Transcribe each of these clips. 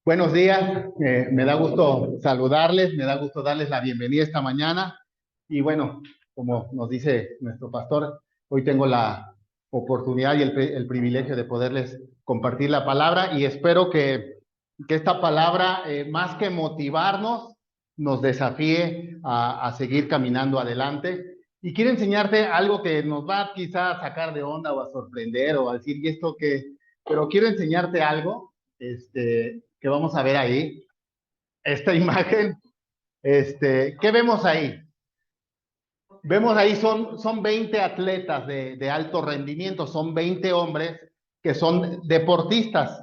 Buenos días, me da gusto saludarles, me da gusto darles la bienvenida esta mañana. Y bueno, como nos dice nuestro pastor, hoy tengo la oportunidad y el privilegio de poderles compartir la palabra y espero que esta palabra, más que motivarnos, nos desafíe a seguir caminando adelante. Y quiero enseñarte algo que nos va quizá a sacar de onda o a sorprender o a decir, ¿y esto qué? Pero quiero enseñarte algo que vamos a ver ahí, esta imagen, ¿qué vemos ahí? Vemos ahí son 20 atletas de alto rendimiento, son 20 hombres que son deportistas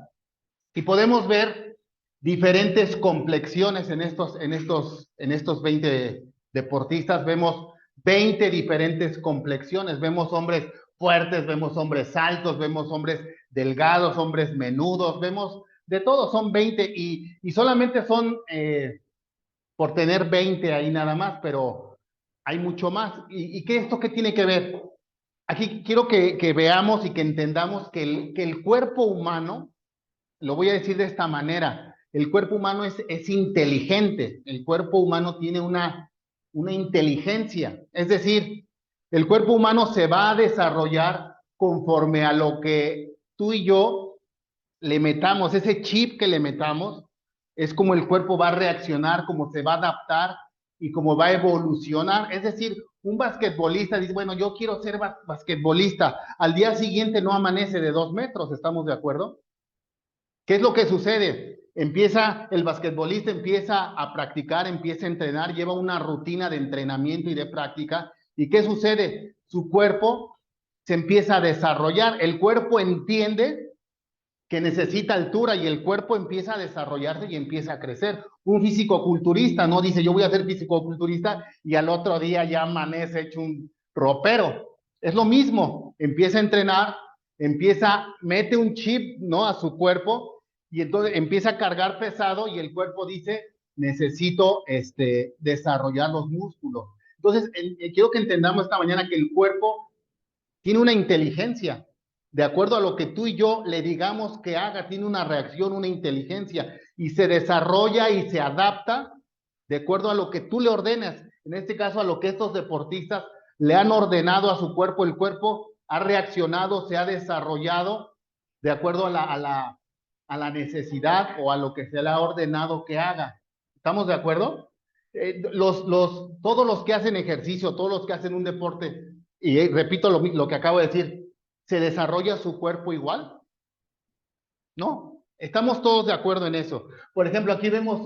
y podemos ver diferentes complexiones en estos 20 deportistas, vemos 20 diferentes complexiones, vemos hombres fuertes, vemos hombres altos, vemos hombres delgados, hombres menudos, vemos de todo, son 20 y solamente son por tener 20 ahí nada más, pero hay mucho más. ¿Y qué esto qué tiene que ver? Aquí quiero que veamos y que entendamos que el cuerpo humano, lo voy a decir de esta manera, el cuerpo humano es inteligente, el cuerpo humano tiene una inteligencia, es decir, el cuerpo humano se va a desarrollar conforme a lo que tú y yo le metamos, ese chip que le metamos, es como el cuerpo va a reaccionar, cómo se va a adaptar y cómo va a evolucionar. Es decir, un basquetbolista dice, bueno, yo quiero ser basquetbolista, al día siguiente no amanece de 2 metros, ¿estamos de acuerdo? ¿Qué es lo que sucede? El basquetbolista empieza a practicar, empieza a entrenar, lleva una rutina de entrenamiento y de práctica. ¿Y qué sucede? Su cuerpo se empieza a desarrollar. El cuerpo entiende que necesita altura y el cuerpo empieza a desarrollarse y empieza a crecer. Un físico-culturista no dice, yo voy a ser físico-culturista y al otro día ya amanece hecho un ropero. Es lo mismo, empieza a entrenar, mete un chip, ¿no? A su cuerpo y entonces empieza a cargar pesado y el cuerpo dice, necesito desarrollar los músculos. Entonces, quiero que entendamos esta mañana que el cuerpo tiene una inteligencia. De acuerdo a lo que tú y yo le digamos que haga, tiene una reacción, una inteligencia y se desarrolla y se adapta de acuerdo a lo que tú le ordenas. En este caso, a lo que estos deportistas le han ordenado a su cuerpo. El cuerpo ha reaccionado, se ha desarrollado de acuerdo a la necesidad o a lo que se le ha ordenado que haga. ¿Estamos de acuerdo? Todos los que hacen ejercicio, todos los que hacen un deporte, y repito lo que acabo de decir, ¿se desarrolla su cuerpo igual? No, estamos todos de acuerdo en eso. Por ejemplo, aquí vemos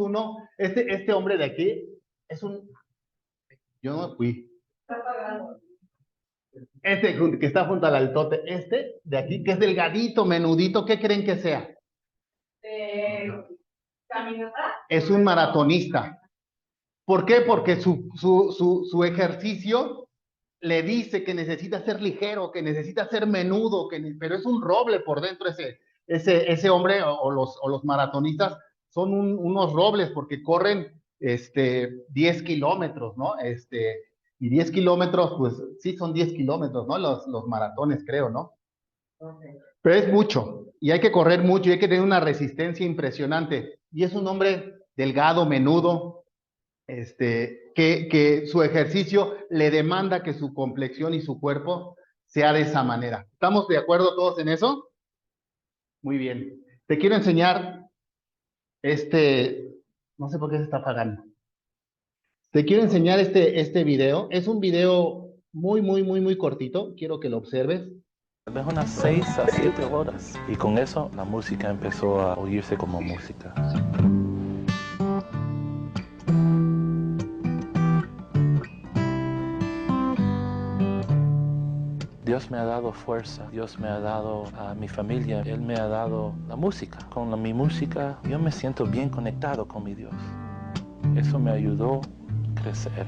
este hombre de aquí, es un, yo no fui, que está junto al altote, este de aquí, que es delgadito, menudito, ¿qué creen que sea? ¿Caminata? Es un maratonista. ¿Por qué? Porque su ejercicio le dice que necesita ser ligero, que necesita ser menudo, pero es un roble por dentro ese hombre o los maratonistas son unos robles porque corren 10 kilómetros, ¿no? Y 10 kilómetros, pues sí, son 10 kilómetros, ¿no? Los maratones, creo, ¿no? Okay. Pero es mucho y hay que correr mucho y hay que tener una resistencia impresionante. Y es un hombre delgado, menudo, que su ejercicio le demanda que su complexión y su cuerpo sea de esa manera. ¿Estamos de acuerdo todos en eso? Muy bien. Te quiero enseñar no sé por qué se está apagando. Te quiero enseñar este video. Es un video muy, muy, muy, muy cortito. Quiero que lo observes. Tal vez unas 6 a 7 horas. Y con eso la música empezó a oírse como música. Dios me ha dado fuerza, Dios me ha dado a mi familia, Él me ha dado la música. Con mi música yo me siento bien conectado con mi Dios. Eso me ayudó a crecer.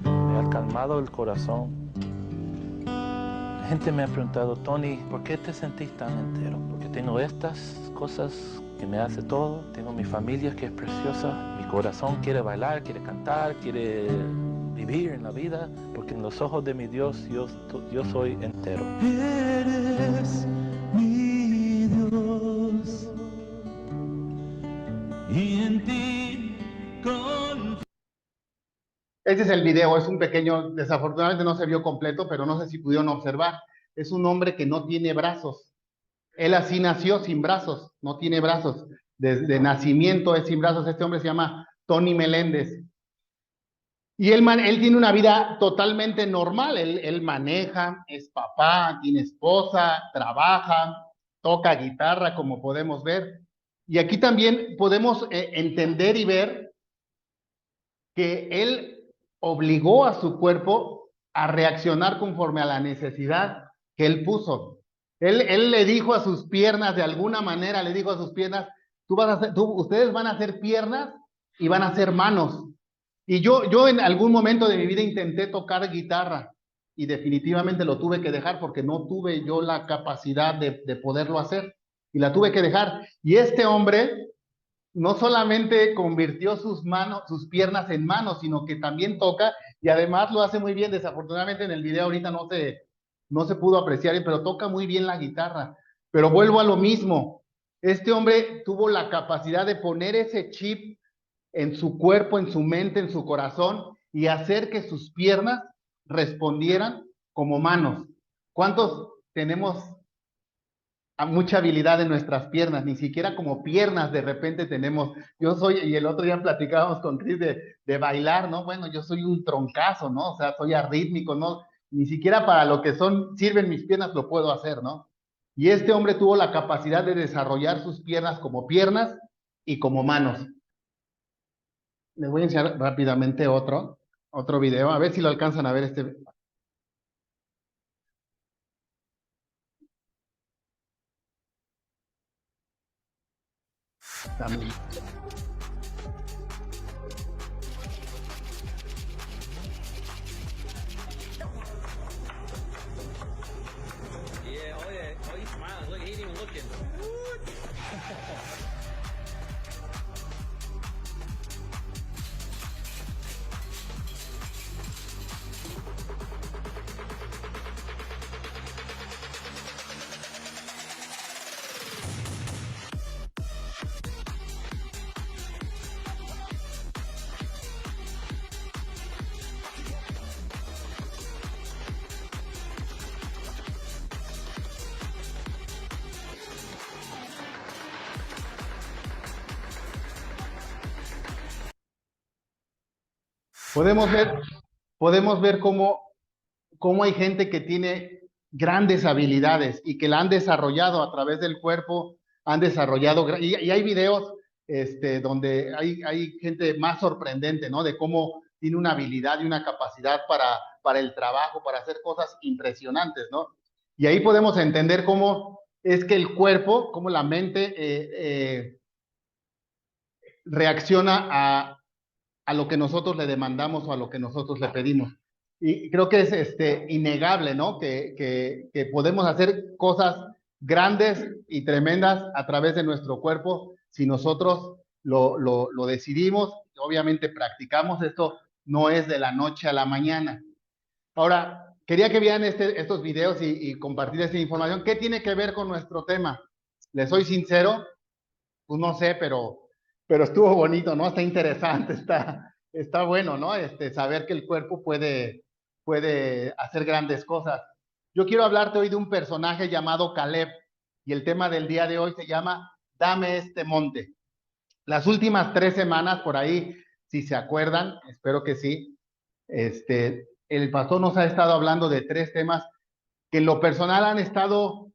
Me ha calmado el corazón. La gente me ha preguntado, Tony, ¿por qué te sentís tan entero? Porque tengo estas cosas que me hace todo. Tengo mi familia que es preciosa. Mi corazón quiere bailar, quiere cantar, quiere vivir en la vida. Porque en los ojos de mi Dios yo soy entero. Eres mi Dios. y en ti confío. Este es el video, es un pequeño, desafortunadamente no se vio completo, pero no sé si pudieron observar. Es un hombre que no tiene brazos. Él así nació sin brazos, no tiene brazos. Desde nacimiento es sin brazos. Este hombre se llama Tony Meléndez. Y él tiene una vida totalmente normal. Él maneja, es papá, tiene esposa, trabaja, toca guitarra, como podemos ver. Y aquí también podemos entender y ver que él obligó a su cuerpo a reaccionar conforme a la necesidad que él puso. Él le dijo a sus piernas, de alguna manera le dijo a sus piernas, ustedes van a hacer piernas y van a ser manos. Y yo en algún momento de mi vida intenté tocar guitarra y definitivamente lo tuve que dejar porque no tuve yo la capacidad de poderlo hacer y la tuve que dejar. Y este hombre no solamente convirtió sus manos, sus piernas en manos, sino que también toca y además lo hace muy bien. Desafortunadamente en el video ahorita no se pudo apreciar, pero toca muy bien la guitarra. Pero vuelvo a lo mismo. Este hombre tuvo la capacidad de poner ese chip en su cuerpo, en su mente, en su corazón y hacer que sus piernas respondieran como manos. ¿Cuántos tenemos mucha habilidad en nuestras piernas? Ni siquiera como piernas de repente tenemos. Y el otro día platicábamos con Chris de bailar, ¿no? Bueno, yo soy un troncazo, ¿no? O sea, soy arrítmico, ¿no? Ni siquiera para lo que sirven mis piernas lo puedo hacer, ¿no? Y este hombre tuvo la capacidad de desarrollar sus piernas como piernas y como manos. Les voy a enseñar rápidamente otro video, a ver si lo alcanzan a ver este. También. Yeah, oh yeah. Oh, he's smiling. Look, he ain't even looking. Podemos ver cómo hay gente que tiene grandes habilidades y que la han desarrollado a través del cuerpo, han desarrollado, y hay videos donde hay gente más sorprendente, ¿no? De cómo tiene una habilidad y una capacidad para el trabajo, para hacer cosas impresionantes, ¿no? Y ahí podemos entender cómo es que el cuerpo, cómo la mente reacciona a lo que nosotros le demandamos o a lo que nosotros le pedimos. Y creo que es innegable, ¿no? Que podemos hacer cosas grandes y tremendas a través de nuestro cuerpo si nosotros lo decidimos, obviamente practicamos. Esto no es de la noche a la mañana. Ahora, quería que vieran estos videos y compartir esta información. ¿Qué tiene que ver con nuestro tema? Les soy sincero, pues no sé, pero estuvo bonito, ¿no? Está interesante, está bueno, ¿no? Saber que el cuerpo puede hacer grandes cosas. Yo quiero hablarte hoy de un personaje llamado Caleb, y el tema del día de hoy se llama Dame este monte. Las últimas 3 semanas, por ahí, si se acuerdan, espero que sí, el pastor nos ha estado hablando de 3 temas que en lo personal han estado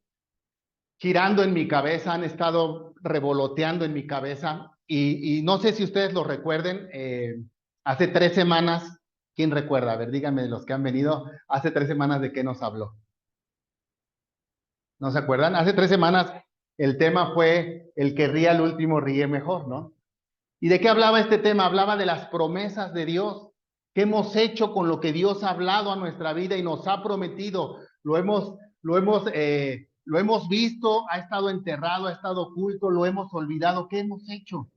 girando en mi cabeza, han estado revoloteando en mi cabeza, y no sé si ustedes lo recuerden, hace 3 semanas, ¿quién recuerda? A ver, díganme los que han venido, hace 3 semanas ¿de qué nos habló? ¿No se acuerdan? Hace 3 semanas el tema fue el que ríe al último ríe mejor, ¿no? ¿Y de qué hablaba este tema? Hablaba de las promesas de Dios. ¿Qué hemos hecho con lo que Dios ha hablado a nuestra vida y nos ha prometido? Lo hemos visto, ha estado enterrado, ha estado oculto, lo hemos olvidado. ¿Qué hemos hecho?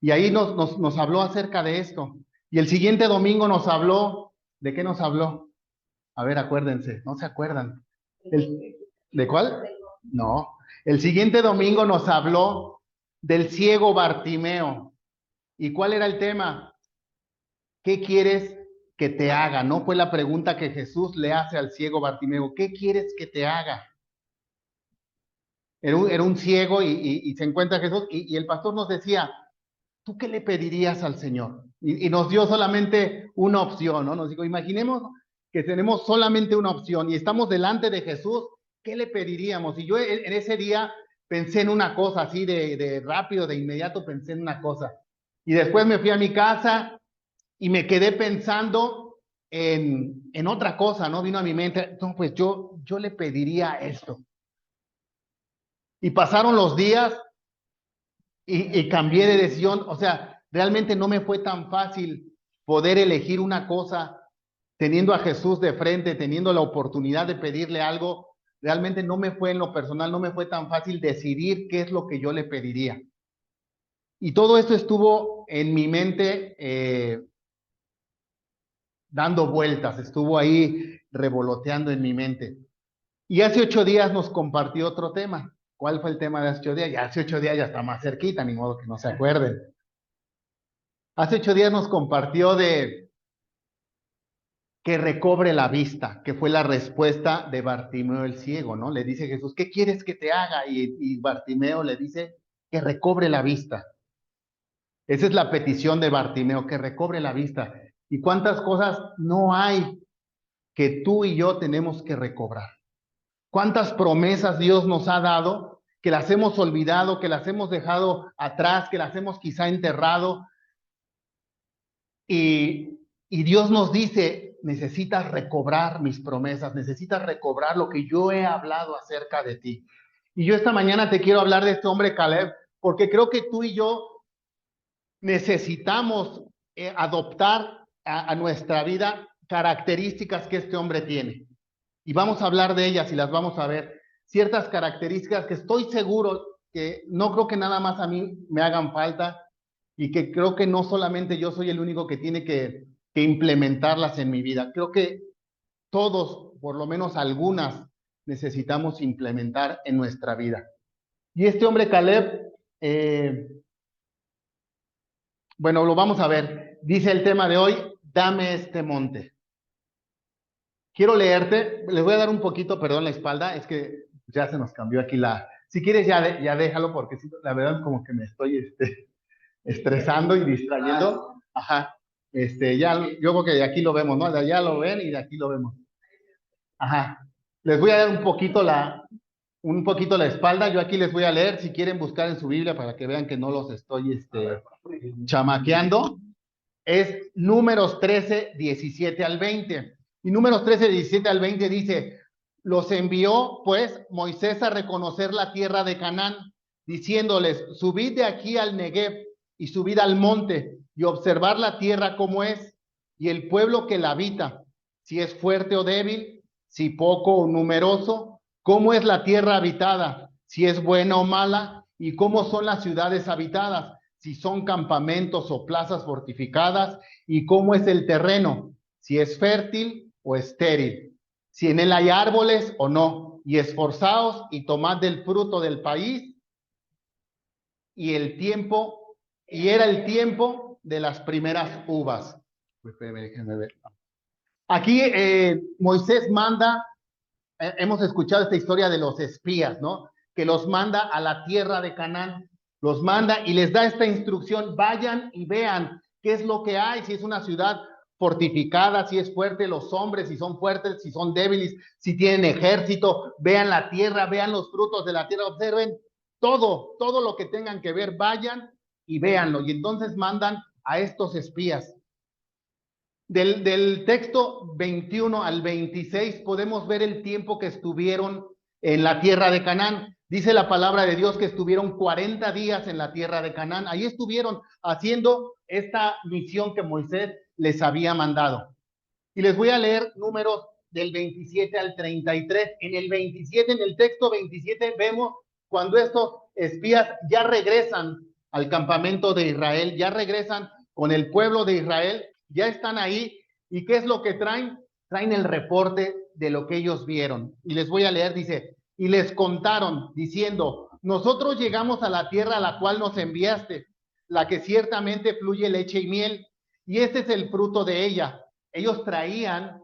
Y ahí nos habló acerca de esto. Y el siguiente domingo nos habló, ¿de qué nos habló? A ver, acuérdense, ¿no se acuerdan? ¿De cuál? No. El siguiente domingo nos habló del ciego Bartimeo. ¿Y cuál era el tema? ¿Qué quieres que te haga? No fue la pregunta que Jesús le hace al ciego Bartimeo. ¿Qué quieres que te haga? Era un ciego y se encuentra Jesús y el pastor nos decía, ¿tú qué le pedirías al Señor? Y nos dio solamente una opción, ¿no? Nos dijo, imaginemos que tenemos solamente una opción y estamos delante de Jesús, ¿qué le pediríamos? Y yo en ese día pensé en una cosa, así de rápido, de inmediato pensé en una cosa. Y después me fui a mi casa y me quedé pensando en otra cosa, ¿no? Vino a mi mente, no, pues yo le pediría esto. Y pasaron los días y cambié de decisión, o sea, realmente no me fue tan fácil poder elegir una cosa teniendo a Jesús de frente, teniendo la oportunidad de pedirle algo, realmente no me fue en lo personal, no me fue tan fácil decidir qué es lo que yo le pediría. Y todo esto estuvo en mi mente dando vueltas, estuvo ahí revoloteando en mi mente. Y hace 8 días nos compartió otro tema. ¿Cuál fue el tema de hace 8 días? Ya hace 8 días ya está más cerquita, ni modo que no se acuerden. Hace 8 días nos compartió de que recobre la vista, que fue la respuesta de Bartimeo el ciego, ¿no? Le dice Jesús, ¿qué quieres que te haga? Y Bartimeo le dice que recobre la vista. Esa es la petición de Bartimeo, que recobre la vista. ¿Y cuántas cosas no hay que tú y yo tenemos que recobrar? ¿Cuántas promesas Dios nos ha dado que las hemos olvidado, que las hemos dejado atrás, que las hemos quizá enterrado? Y Dios nos dice, necesitas recobrar mis promesas, necesitas recobrar lo que yo he hablado acerca de ti. Y yo esta mañana te quiero hablar de este hombre Caleb, porque creo que tú y yo necesitamos adoptar a nuestra vida características que este hombre tiene. Y vamos a hablar de ellas y las vamos a ver. Ciertas características que estoy seguro que no creo que nada más a mí me hagan falta y que creo que no solamente yo soy el único que tiene que implementarlas en mi vida. Creo que todos, por lo menos algunas, necesitamos implementar en nuestra vida. Y este hombre Caleb, bueno, lo vamos a ver. Dice el tema de hoy, dame este monte. Quiero leerte, les voy a dar un poquito, perdón, la espalda, es que ya se nos cambió aquí la... Si quieres ya déjalo porque la verdad como que me estoy estresando y distrayendo. Ajá. Ya, yo creo que de aquí lo vemos, ¿no? De allá lo ven y de aquí lo vemos. Ajá. Les voy a dar un poquito la espalda. Yo aquí les voy a leer, si quieren buscar en su Biblia para que vean que no los estoy chamaqueando. Es Números 13, 17 al 20. Y Números 13, 17 al 20 dice, los envió pues Moisés a reconocer la tierra de Canaán, diciéndoles, subid de aquí al Negev y subid al monte y observar la tierra como es y el pueblo que la habita, si es fuerte o débil, si poco o numeroso, cómo es la tierra habitada, si es buena o mala y cómo son las ciudades habitadas, si son campamentos o plazas fortificadas y cómo es el terreno, si es fértil o estéril, si en él hay árboles o no, y esforzaos y tomad del fruto del país y el tiempo, y era el tiempo de las primeras uvas. Déjenme ver. Aquí Moisés manda, hemos escuchado esta historia de los espías, ¿no? Que los manda a la tierra de Canaán, los manda y les da esta instrucción, vayan y vean qué es lo que hay, si es una ciudad fortificada, si es fuerte, los hombres, si son fuertes, si son débiles, si tienen ejército, vean la tierra, vean los frutos de la tierra, observen todo lo que tengan que ver, vayan y véanlo. Y entonces mandan a estos espías. Del texto 21 al 26 podemos ver el tiempo que estuvieron en la tierra de Canaán. Dice la palabra de Dios que estuvieron 40 días en la tierra de Canaán. Ahí estuvieron haciendo esta misión que Moisés les había mandado. Y les voy a leer números del 27 al 33. En el 27, en el texto 27, vemos cuando estos espías ya regresan al campamento de Israel, ya regresan con el pueblo de Israel, ya están ahí. ¿Y qué es lo que traen? Traen el reporte de lo que ellos vieron. Y les voy a leer, dice, y les contaron diciendo, nosotros llegamos a la tierra a la cual nos enviaste, la que ciertamente fluye leche y miel, y este es el fruto de ella. Ellos traían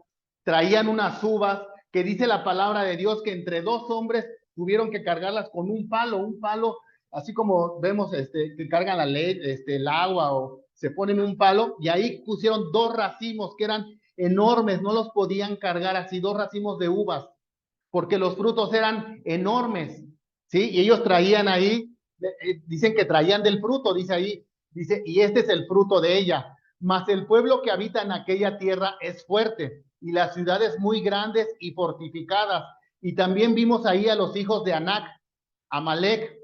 unas uvas que dice la palabra de Dios que entre dos hombres tuvieron que cargarlas con un palo, así como vemos que cargan la leche, el agua, o se ponen un palo, y ahí pusieron dos racimos que eran enormes, no los podían cargar así, dos racimos de uvas, porque los frutos eran enormes, ¿sí? Y ellos traían ahí, dicen que traían del fruto, dice ahí, dice, y este es el fruto de ella. Mas el pueblo que habita en aquella tierra es fuerte, y las ciudades muy grandes y fortificadas. Y también vimos ahí a los hijos de Anac, Amalek.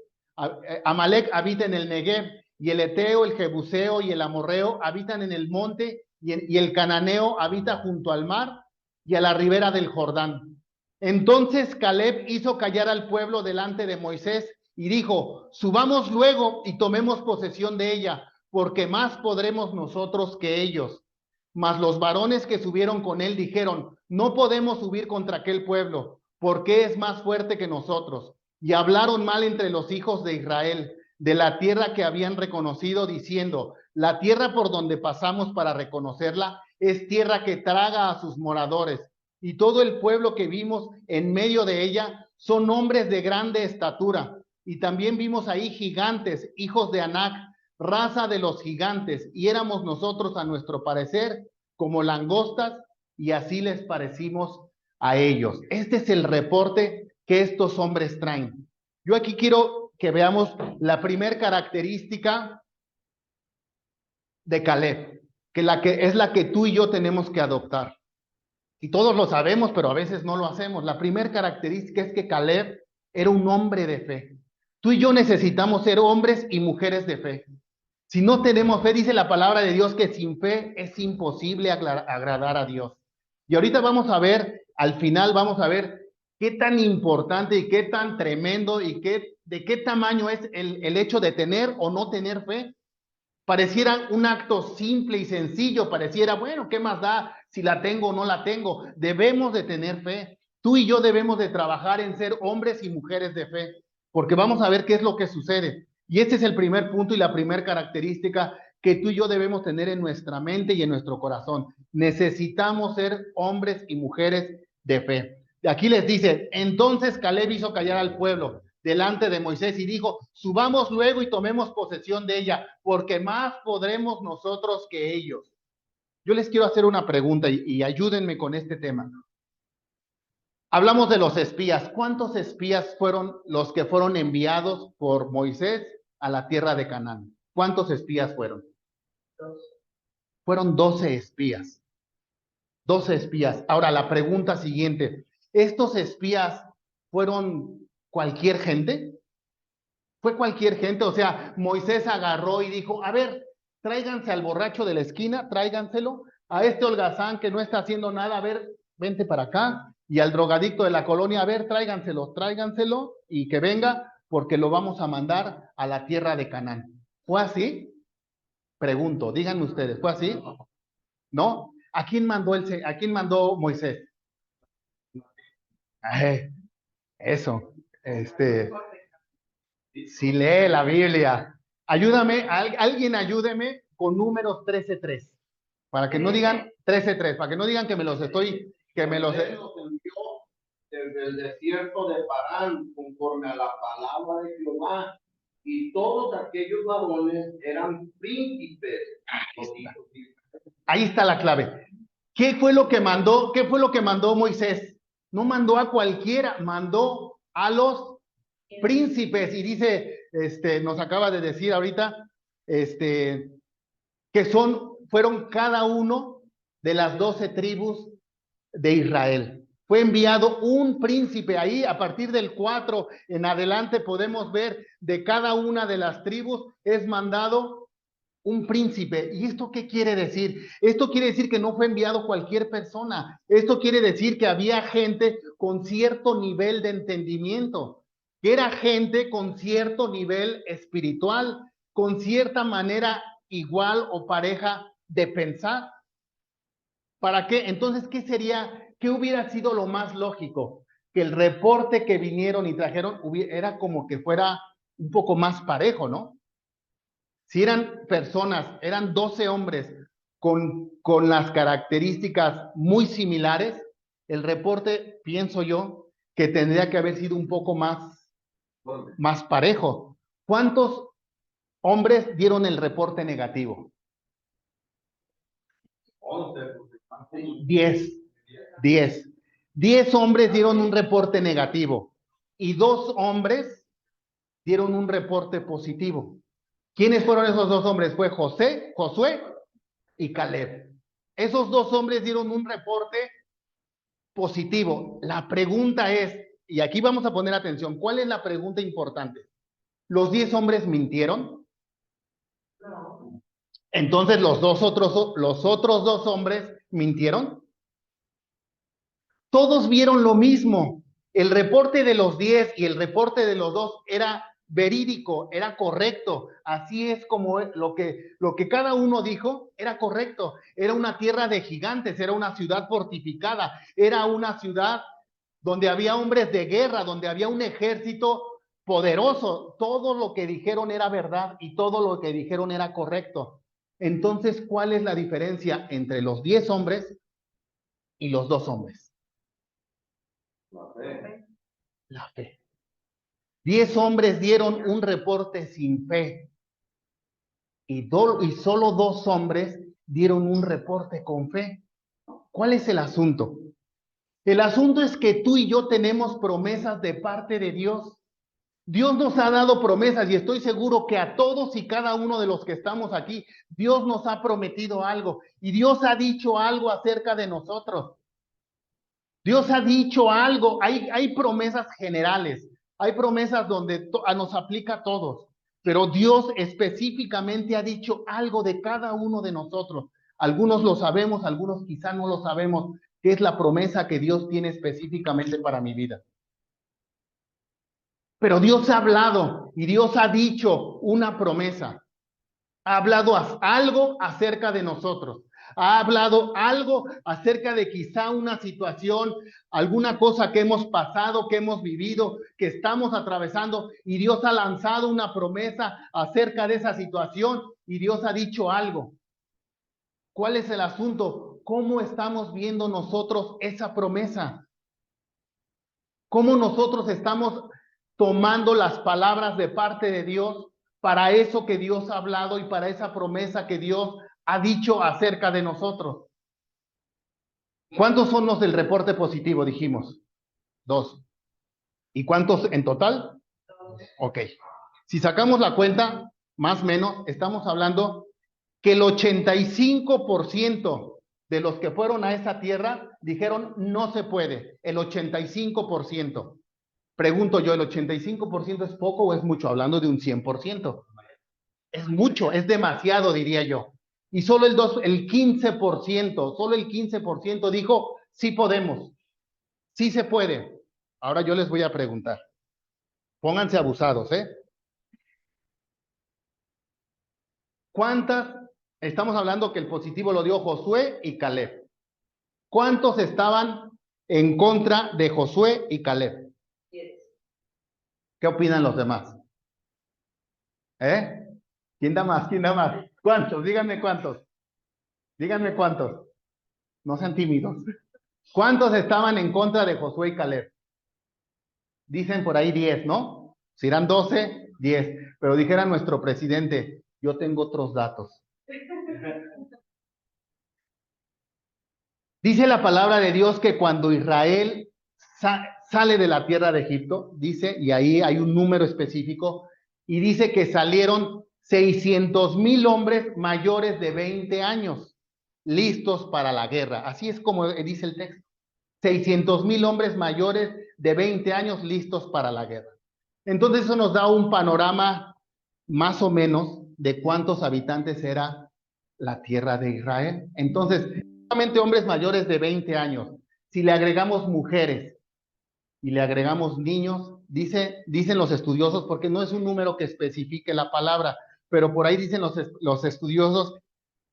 Amalek habita en el Negev, y el Eteo, el Jebuseo y el Amorreo habitan en el monte, y el Cananeo habita junto al mar y a la ribera del Jordán. Entonces Caleb hizo callar al pueblo delante de Moisés y dijo: subamos luego y tomemos posesión de ella, porque más podremos nosotros que ellos. Mas los varones que subieron con él dijeron: no podemos subir contra aquel pueblo, porque es más fuerte que nosotros. Y hablaron mal entre los hijos de Israel de la tierra que habían reconocido, diciendo: la tierra por donde pasamos para reconocerla es tierra que traga a sus moradores, y todo el pueblo que vimos en medio de ella son hombres de grande estatura. Y también vimos ahí gigantes, hijos de Anac, raza de los gigantes, y éramos nosotros a nuestro parecer como langostas, y así les parecimos a ellos. Este es el reporte que estos hombres traen. Yo aquí quiero que veamos la primer característica de Caleb, que es la que tú y yo tenemos que adoptar. Y todos lo sabemos, pero a veces no lo hacemos. La primera característica es que Caleb era un hombre de fe. Tú y yo necesitamos ser hombres y mujeres de fe. Si no tenemos fe, dice la palabra de Dios que sin fe es imposible agradar a Dios. Y ahorita vamos a ver, al final vamos a ver qué tan importante y qué tan tremendo y de qué tamaño es el hecho de tener o no tener fe. Pareciera un acto simple y sencillo, pareciera, bueno, ¿qué más da si la tengo o no la tengo? Debemos de tener fe. Tú y yo debemos de trabajar en ser hombres y mujeres de fe, porque vamos a ver qué es lo que sucede. Y este es el primer punto y la primera característica que tú y yo debemos tener en nuestra mente y en nuestro corazón. Necesitamos ser hombres y mujeres de fe. Aquí les dice: entonces Caleb hizo callar al pueblo delante de Moisés y dijo: subamos luego y tomemos posesión de ella, porque más podremos nosotros que ellos. Yo les quiero hacer una pregunta y ayúdenme con este tema. Hablamos de los espías. ¿Cuántos espías fueron los que fueron enviados por Moisés a la tierra de Canaán? ¿Cuántos espías fueron? Fueron 12 espías. 12 espías. Ahora, la pregunta siguiente: ¿estos espías fueron cualquier gente? ¿Fue cualquier gente? O sea, Moisés agarró y dijo: a ver, tráiganse al borracho de la esquina, tráiganselo, a este holgazán que no está haciendo nada, a ver, vente para acá, y al drogadicto de la colonia, a ver, tráiganselo, y que venga, porque lo vamos a mandar a la tierra de Canaán. ¿Fue así? Pregunto, díganme ustedes, ¿fue así? ¿No? ¿A quién mandó Moisés? Eso, si lee la Biblia. Ayúdame, alguien ayúdeme con Números 13:3. Para que no digan 13:3, para que no digan que me los estoy, que me los... Los envió desde el desierto de Parán, conforme a la palabra de Jehová, y todos aquellos varones eran príncipes. Ahí está la clave. ¿Qué fue lo que mandó Moisés? No mandó a cualquiera, mandó a los príncipes. Y dice, nos acaba de decir ahorita, que fueron cada uno de las 12 tribus de Israel. Fue enviado un príncipe. Ahí, a partir del 4 en adelante, podemos ver de cada una de las tribus es mandado un príncipe. ¿Y esto qué quiere decir? Esto quiere decir que no fue enviado cualquier persona. Esto quiere decir que había gente con cierto nivel de entendimiento, que era gente con cierto nivel espiritual, con cierta manera igual o pareja de pensar. ¿Para qué? Entonces, ¿qué hubiera sido lo más lógico? Que el reporte que vinieron y trajeron era como que fuera un poco más parejo, ¿no? si eran personas, eran 12 hombres con las características muy similares, el reporte, pienso yo, que tendría que haber sido un poco más parejo. ¿Cuántos hombres dieron el reporte negativo? 10. 10 hombres dieron un reporte negativo y 2 hombres dieron un reporte positivo. ¿Quiénes fueron esos 2 hombres? Fue Josué y Caleb. Esos 2 hombres dieron un reporte positivo. La pregunta es, y aquí vamos a poner atención, ¿cuál es la pregunta importante? ¿Los 10 hombres mintieron? No. Entonces, ¿los otros 2 hombres mintieron? Todos vieron lo mismo. El reporte de los 10 y el reporte de los 2 era verídico, era correcto. Así es como lo que cada uno dijo era correcto. Era una tierra de gigantes, era una ciudad fortificada, era una ciudad donde había hombres de guerra, donde había un ejército poderoso. Todo lo que dijeron era verdad y todo lo que dijeron era correcto. Entonces, ¿cuál es la diferencia entre los 10 hombres y los 2 hombres? La fe. 10 hombres dieron un reporte sin fe y solo 2 hombres dieron un reporte con fe. ¿Cuál es el asunto? El asunto es que tú y yo tenemos promesas de parte de Dios. Dios nos ha dado promesas y estoy seguro que a todos y cada uno de los que estamos aquí, Dios nos ha prometido algo y Dios ha dicho algo acerca de nosotros. Dios ha dicho algo, hay promesas generales, hay promesas donde nos aplica a todos, pero Dios específicamente ha dicho algo de cada uno de nosotros. Algunos lo sabemos, algunos quizá no lo sabemos, que es la promesa que Dios tiene específicamente para mi vida. Pero Dios ha hablado y Dios ha dicho una promesa. Ha hablado algo acerca de nosotros. Ha hablado algo acerca de quizá una situación, alguna cosa que hemos pasado, que hemos vivido, que estamos atravesando, y Dios ha lanzado una promesa acerca de esa situación y Dios ha dicho algo. ¿Cuál es el asunto? ¿Cómo estamos viendo nosotros esa promesa? ¿Cómo nosotros estamos tomando las palabras de parte de Dios para eso que Dios ha hablado y para esa promesa que Dios ha dicho acerca de nosotros? ¿Cuántos son los del reporte positivo? Dijimos 2. ¿Y cuántos en total? 2. Ok. Si sacamos la cuenta, más o menos, estamos hablando que el 85% de los que fueron a esa tierra dijeron no se puede. El 85%. Pregunto yo, ¿el 85% es poco o es mucho? Hablando de un 100%. Es mucho, es demasiado, diría yo. Y solo el 15% dijo, sí podemos, sí se puede. Ahora yo les voy a preguntar. Pónganse abusados, ¿eh? ¿Cuántas? Estamos hablando que el positivo lo dio Josué y Caleb. ¿Cuántos estaban en contra de Josué y Caleb? 10. ¿Qué opinan los demás? ¿Eh? ¿Quién da más? ¿Quién da más? ¿Cuántos? Díganme cuántos. Díganme cuántos. No sean tímidos. ¿Cuántos estaban en contra de Josué y Caleb? Dicen por ahí 10, ¿no? Si eran 12, 10. Pero dijera nuestro presidente, yo tengo otros datos. Dice la palabra de Dios que cuando Israel sale de la tierra de Egipto, dice, y ahí hay un número específico, y dice que salieron 600,000 hombres mayores de 20 años, listos para la guerra. Así es como dice el texto. 600,000 hombres mayores de 20 años listos para la guerra. Entonces eso nos da un panorama más o menos de cuántos habitantes era la tierra de Israel. Entonces, solamente hombres mayores de 20 años. Si le agregamos mujeres y le agregamos niños, dicen los estudiosos, porque no es un número que especifique la palabra, pero por ahí dicen los estudiosos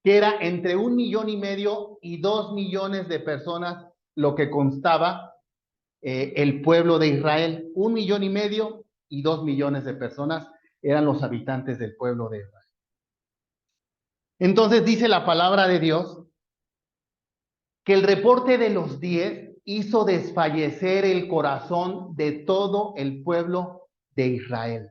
que era entre 1,5 millones y 2 millones de personas lo que constaba el pueblo de Israel. 1,5 millones y 2 millones de personas eran los habitantes del pueblo de Israel. Entonces dice la palabra de Dios que el reporte de los 10 hizo desfallecer el corazón de todo el pueblo de Israel.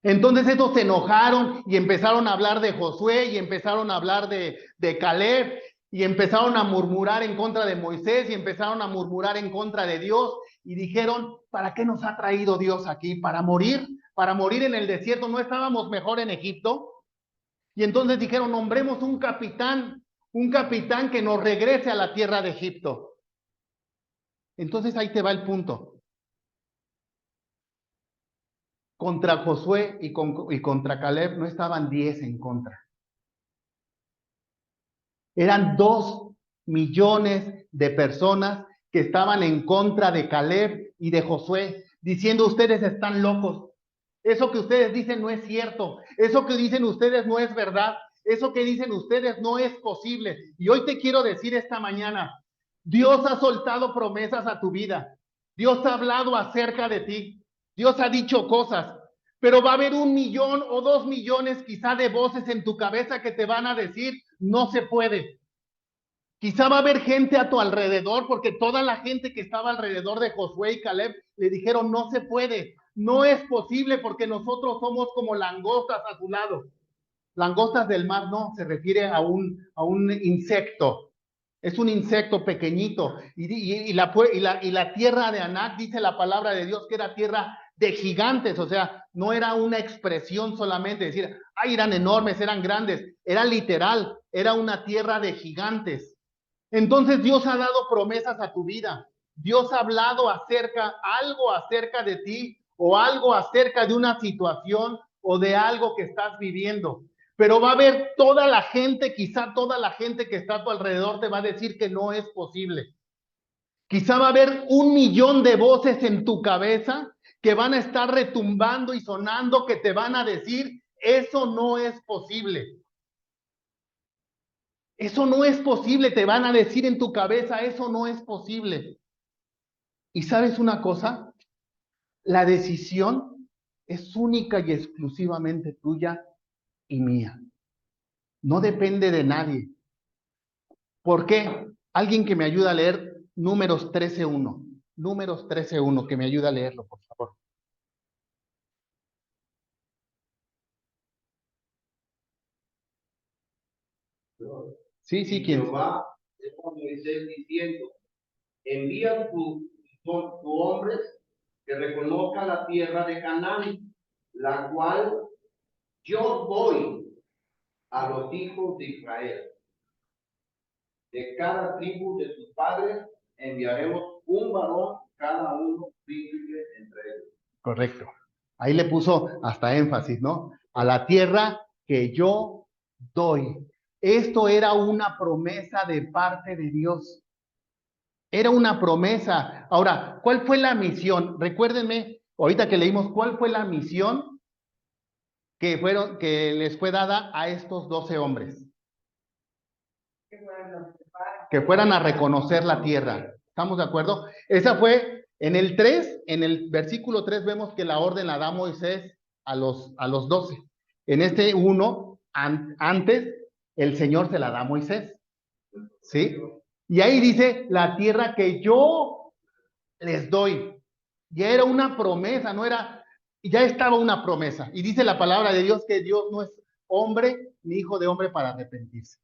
Entonces estos se enojaron y empezaron a hablar de Josué y empezaron a hablar de Caleb y empezaron a murmurar en contra de Moisés y empezaron a murmurar en contra de Dios y dijeron, ¿para qué nos ha traído Dios aquí? ¿Para morir? ¿Para morir en el desierto? ¿No estábamos mejor en Egipto? Y entonces dijeron, nombremos un capitán que nos regrese a la tierra de Egipto. Entonces ahí te va el punto. Contra Josué y contra Caleb no estaban 10 en contra. Eran 2 millones de personas que estaban en contra de Caleb y de Josué, diciendo ustedes están locos. Eso que ustedes dicen no es cierto. Eso que dicen ustedes no es verdad. Eso que dicen ustedes no es posible. Y hoy te quiero decir esta mañana, Dios ha soltado promesas a tu vida. Dios ha hablado acerca de ti. Dios ha dicho cosas. Pero va a haber 1 millón o 2 millones quizá de voces en tu cabeza que te van a decir, no se puede. Quizá va a haber gente a tu alrededor, porque toda la gente que estaba alrededor de Josué y Caleb le dijeron, no se puede, no es posible porque nosotros somos como langostas a su lado. Langostas del mar no, se refiere a un insecto. Es un insecto pequeñito. Y la tierra de Anac, dice la palabra de Dios, que era tierra de gigantes. O sea, no era una expresión solamente, decir, ay, eran enormes, eran grandes. Era literal, era una tierra de gigantes. Entonces Dios ha dado promesas a tu vida. Dios ha hablado algo acerca de ti o algo acerca de una situación o de algo que estás viviendo. Pero va a haber toda la gente, quizá toda la gente que está a tu alrededor te va a decir que no es posible. Quizá va a haber 1 millón de voces en tu cabeza que van a estar retumbando y sonando, que te van a decir, eso no es posible. Eso no es posible, te van a decir en tu cabeza, eso no es posible. ¿Y sabes una cosa? La decisión es única y exclusivamente tuya y mía. No depende de nadie. ¿Por qué? Alguien que me ayuda a leer Números 13:1. Números 13:1, que me ayuda a leerlo, por favor. Sí, ¿quién? Jehová dijo a Moisés diciendo, envía tus hombres que reconozcan la tierra de Canaán, la cual yo doy a los hijos de Israel. De cada tribu de sus padres enviaremos un varón, cada uno príncipe entre ellos. Correcto. Ahí le puso hasta énfasis, ¿no? A la tierra que yo doy. Esto era una promesa de parte de Dios. Era una promesa. Ahora, ¿cuál fue la misión? Recuérdenme, ahorita que leímos, ¿cuál fue la misión que les fue dada a estos 12 hombres? Que fueran a reconocer la tierra. ¿Estamos de acuerdo? Esa fue en el 3, en el versículo 3 vemos que la orden la da Moisés a los 12. En este 1, antes, el Señor se la da a Moisés. ¿Sí? Y ahí dice, la tierra que yo les doy. Ya era una promesa, no era, ya estaba una promesa. Y dice la palabra de Dios que Dios no es hombre ni hijo de hombre para arrepentirse.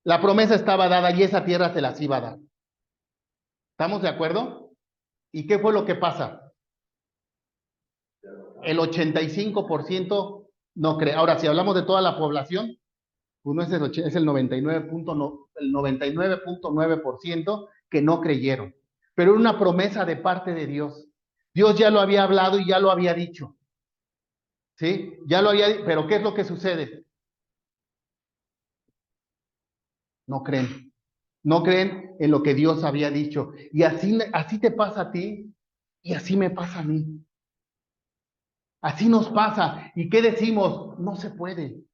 La promesa estaba dada y esa tierra se las iba a dar. ¿Estamos de acuerdo? ¿Y qué fue lo que pasa? El 85% no cree. Ahora, si hablamos de toda la población, uno es el 99.9% que no creyeron. Pero era una promesa de parte de Dios. Dios ya lo había hablado y ya lo había dicho. ¿Sí? Ya lo había, pero ¿qué es lo que sucede? No creen. No creen en lo que Dios había dicho. Y así te pasa a ti y así me pasa a mí. Así nos pasa. ¿Y qué decimos? No se puede.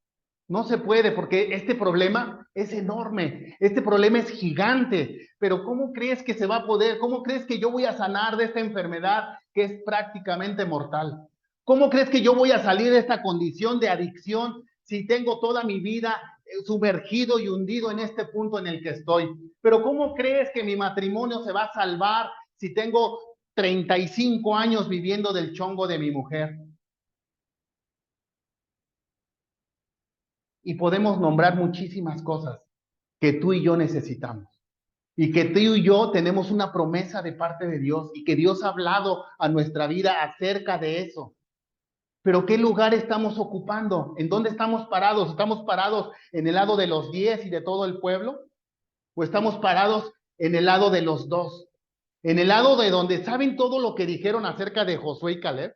No se puede porque este problema es enorme. Este problema es gigante. Pero ¿cómo crees que se va a poder? ¿Cómo crees que yo voy a sanar de esta enfermedad que es prácticamente mortal? ¿Cómo crees que yo voy a salir de esta condición de adicción si tengo toda mi vida sumergido y hundido en este punto en el que estoy? Pero ¿cómo crees que mi matrimonio se va a salvar si tengo 35 años viviendo del chongo de mi mujer? Y podemos nombrar muchísimas cosas que tú y yo necesitamos. Y que tú y yo tenemos una promesa de parte de Dios y que Dios ha hablado a nuestra vida acerca de eso. Pero ¿qué lugar estamos ocupando? ¿En dónde estamos parados? ¿Estamos parados en el lado de los 10 y de todo el pueblo? ¿O estamos parados en el lado de los 2? En el lado de donde saben todo lo que dijeron acerca de Josué y Caleb.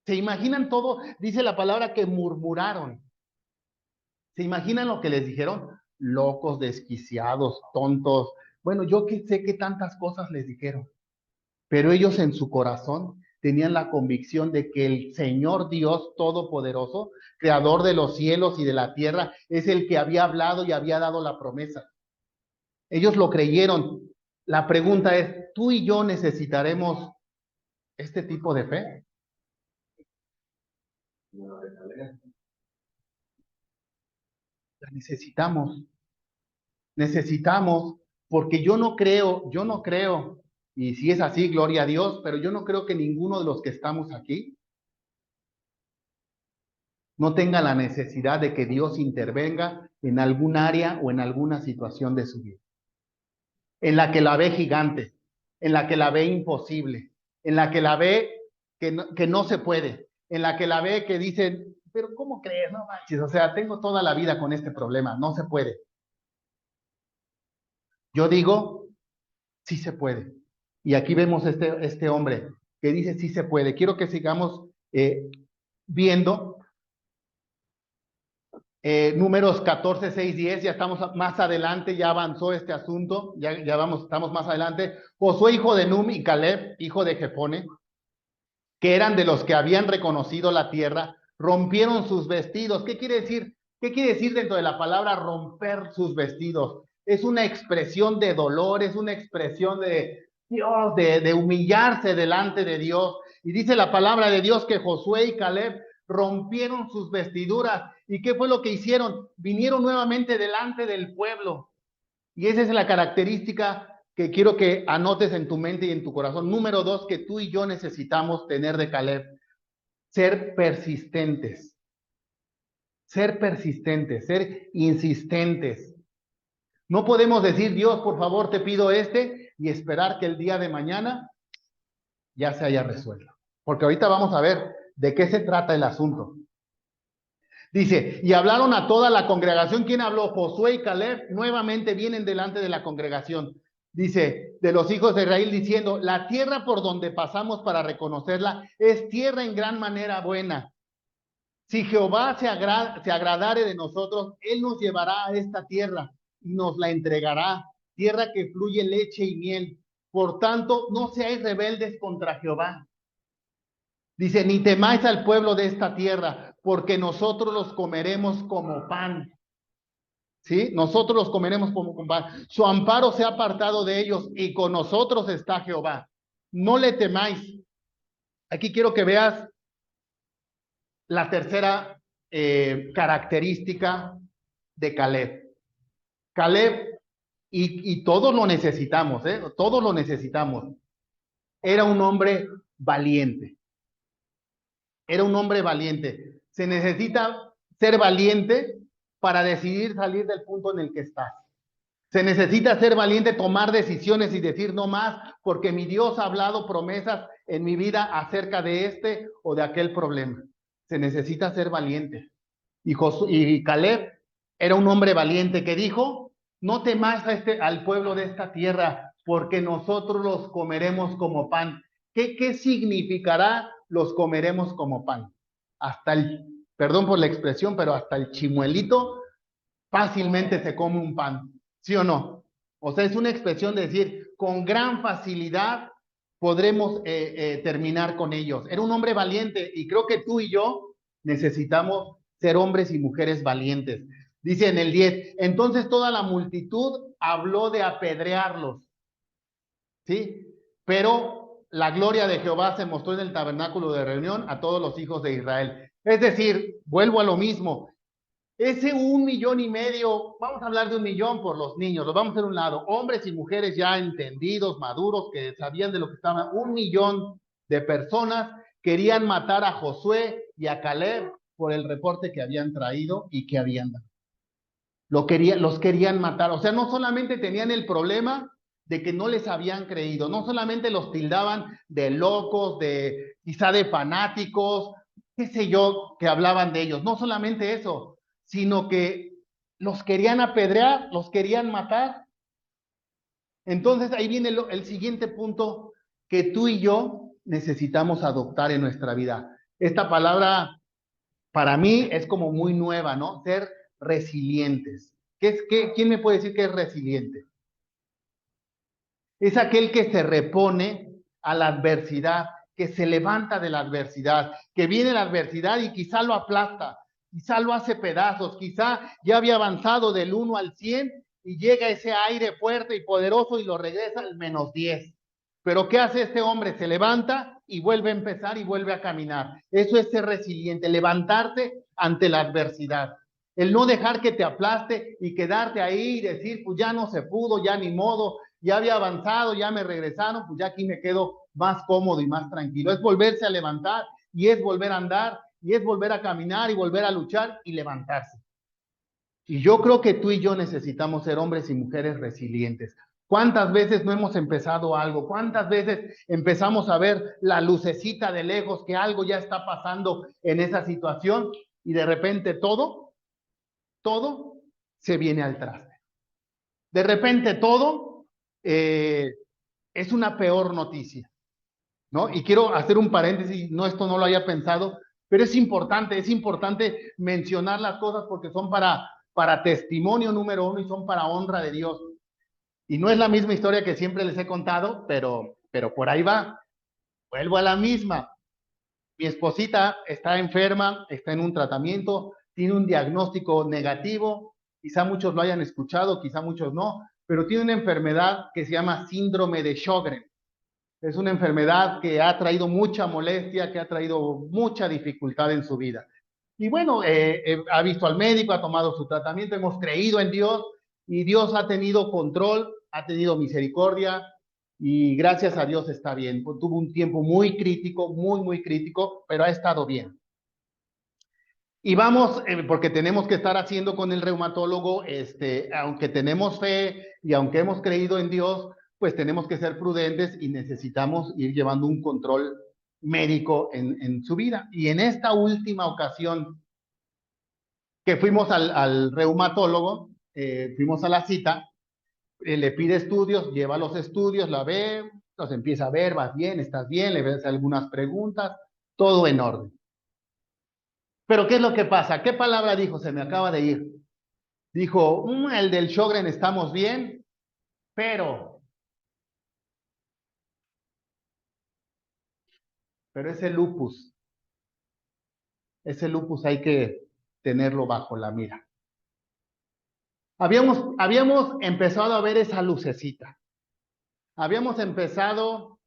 ¿Se imaginan todo? Dice la palabra que murmuraron. ¿Se imaginan lo que les dijeron? Locos, desquiciados, tontos. Bueno, yo que sé que tantas cosas les dijeron, pero ellos en su corazón tenían la convicción de que el Señor Dios Todopoderoso, creador de los cielos y de la tierra, es el que había hablado y había dado la promesa. Ellos lo creyeron. La pregunta es, ¿tú y yo necesitaremos este tipo de fe? La necesitamos. Necesitamos, porque yo no creo, y si es así, gloria a Dios, pero yo no creo que ninguno de los que estamos aquí no tenga la necesidad de que Dios intervenga en algún área o en alguna situación de su vida, en la que la ve gigante, en la que la ve imposible, en la que la ve que no se puede, en la que la ve que dicen, pero ¿cómo crees? No manches, o sea, tengo toda la vida con este problema, no se puede. Yo digo, sí se puede. Y aquí vemos este hombre que dice sí se puede. Quiero que sigamos viendo números 14, 6, 10. Ya estamos más adelante, ya avanzó este asunto, estamos más adelante. Josué, hijo de Num, y Caleb, hijo de Jefone, que eran de los que habían reconocido la tierra, rompieron sus vestidos. ¿Qué quiere decir? ¿Qué quiere decir dentro de la palabra romper sus vestidos? Es una expresión de dolor, es una expresión de Dios, de humillarse delante de Dios. Y dice la palabra de Dios que Josué y Caleb rompieron sus vestiduras. ¿Y qué fue lo que hicieron? Vinieron nuevamente delante del pueblo. Y esa es la característica que quiero que anotes en tu mente y en tu corazón. Número 2, que tú y yo necesitamos tener de Caleb. Ser persistentes. Ser persistentes, ser insistentes. No podemos decir, Dios, por favor, te pido y esperar que el día de mañana ya se haya resuelto. Porque ahorita vamos a ver de qué se trata el asunto. Dice, y hablaron a toda la congregación. ¿Quién habló? Josué y Caleb nuevamente vienen delante de la congregación. Dice, de los hijos de Israel, diciendo, la tierra por donde pasamos para reconocerla es tierra en gran manera buena. Si Jehová se agradare de nosotros, él nos llevará a esta tierra y nos la entregará, tierra que fluye leche y miel. Por tanto, no seáis rebeldes contra Jehová. Dice, ni temáis al pueblo de esta tierra, porque nosotros los comeremos como pan. ¿Sí? Nosotros los comeremos como pan. Su amparo se ha apartado de ellos y con nosotros está Jehová. No le temáis. Aquí quiero que veas la tercera característica de Caleb. Caleb, y todos lo necesitamos, todos lo necesitamos. Era un hombre valiente. Era un hombre valiente. Se necesita ser valiente para decidir salir del punto en el que estás. Se necesita ser valiente, tomar decisiones y decir no más, porque mi Dios ha hablado promesas en mi vida acerca de este o de aquel problema. Se necesita ser valiente. Y Caleb era un hombre valiente que dijo, no temas al pueblo de esta tierra, porque nosotros los comeremos como pan. ¿Qué significará los comeremos como pan? Perdón por la expresión, pero hasta el chimuelito fácilmente se come un pan, ¿sí o no? O sea, es una expresión de decir, con gran facilidad podremos terminar con ellos. Era un hombre valiente y creo que tú y yo necesitamos ser hombres y mujeres valientes. Dice en el 10, entonces toda la multitud habló de apedrearlos, ¿sí? Pero la gloria de Jehová se mostró en el tabernáculo de reunión a todos los hijos de Israel. Es decir, vuelvo a lo mismo, Ese 1,500,000, vamos a hablar de 1,000,000 por los niños, los vamos a hacer a un lado, hombres y mujeres ya entendidos, maduros, que sabían de lo que estaban, 1,000,000 de personas querían matar a Josué y a Caleb por el reporte que habían traído y que habían dado. Los querían matar, o sea, no solamente tenían el problema de que no les habían creído, no solamente los tildaban de locos, quizá de fanáticos, qué sé yo, que hablaban de ellos, no solamente eso, sino que los querían apedrear, los querían matar. Entonces ahí viene el siguiente punto que tú y yo necesitamos adoptar en nuestra vida. Esta palabra para mí es como muy nueva, ¿no? Ser resilientes. ¿Quién me puede decir que es resiliente? Es aquel que se repone a la adversidad, que se levanta de la adversidad, que viene la adversidad y quizá lo aplasta, quizá lo hace pedazos, quizá ya había avanzado del 1 al 100 y llega ese aire fuerte y poderoso y lo regresa al -10. Pero ¿qué hace este hombre? Se levanta y vuelve a empezar y vuelve a caminar. Eso es ser resiliente, levantarte ante la adversidad. El no dejar que te aplaste y quedarte ahí y decir, pues ya no se pudo, ya ni modo, ya había avanzado, ya me regresaron, pues ya aquí me quedo más cómodo y más tranquilo. Es volverse a levantar y es volver a andar y es volver a caminar y volver a luchar y levantarse. Y yo creo que tú y yo necesitamos ser hombres y mujeres resilientes. ¿Cuántas veces no hemos empezado algo? ¿Cuántas veces empezamos a ver la lucecita de lejos que algo ya está pasando en esa situación y de repente todo se viene al traste? De repente todo es una peor noticia, ¿no? Y quiero hacer un paréntesis, no, esto no lo había pensado, pero es importante mencionar las cosas porque son para testimonio número 1 y son para honra de Dios. Y no es la misma historia que siempre les he contado, pero por ahí va. Vuelvo a la misma. Mi esposita está enferma, está en un tratamiento, tiene un diagnóstico negativo, quizá muchos lo hayan escuchado, quizá muchos no, pero tiene una enfermedad que se llama síndrome de Sjögren. Es una enfermedad que ha traído mucha molestia, que ha traído mucha dificultad en su vida. Y bueno, ha visto al médico, ha tomado su tratamiento, hemos creído en Dios y Dios ha tenido control, ha tenido misericordia y gracias a Dios está bien. Tuvo un tiempo muy crítico, muy crítico, pero ha estado bien. Y vamos, porque tenemos que estar haciendo con el reumatólogo, aunque tenemos fe y aunque hemos creído en Dios, pues tenemos que ser prudentes y necesitamos ir llevando un control médico en su vida. Y en esta última ocasión que fuimos al reumatólogo, fuimos a la cita, le pide estudios, lleva los estudios, la ve, los empieza a ver, vas bien, estás bien, le ves algunas preguntas, todo en orden. Pero ¿qué es lo que pasa? ¿Qué palabra dijo? Se me acaba de ir. Dijo, el del Sjögren estamos bien, pero ese lupus hay que tenerlo bajo la mira. Habíamos empezado a ver esa lucecita. Habíamos empezado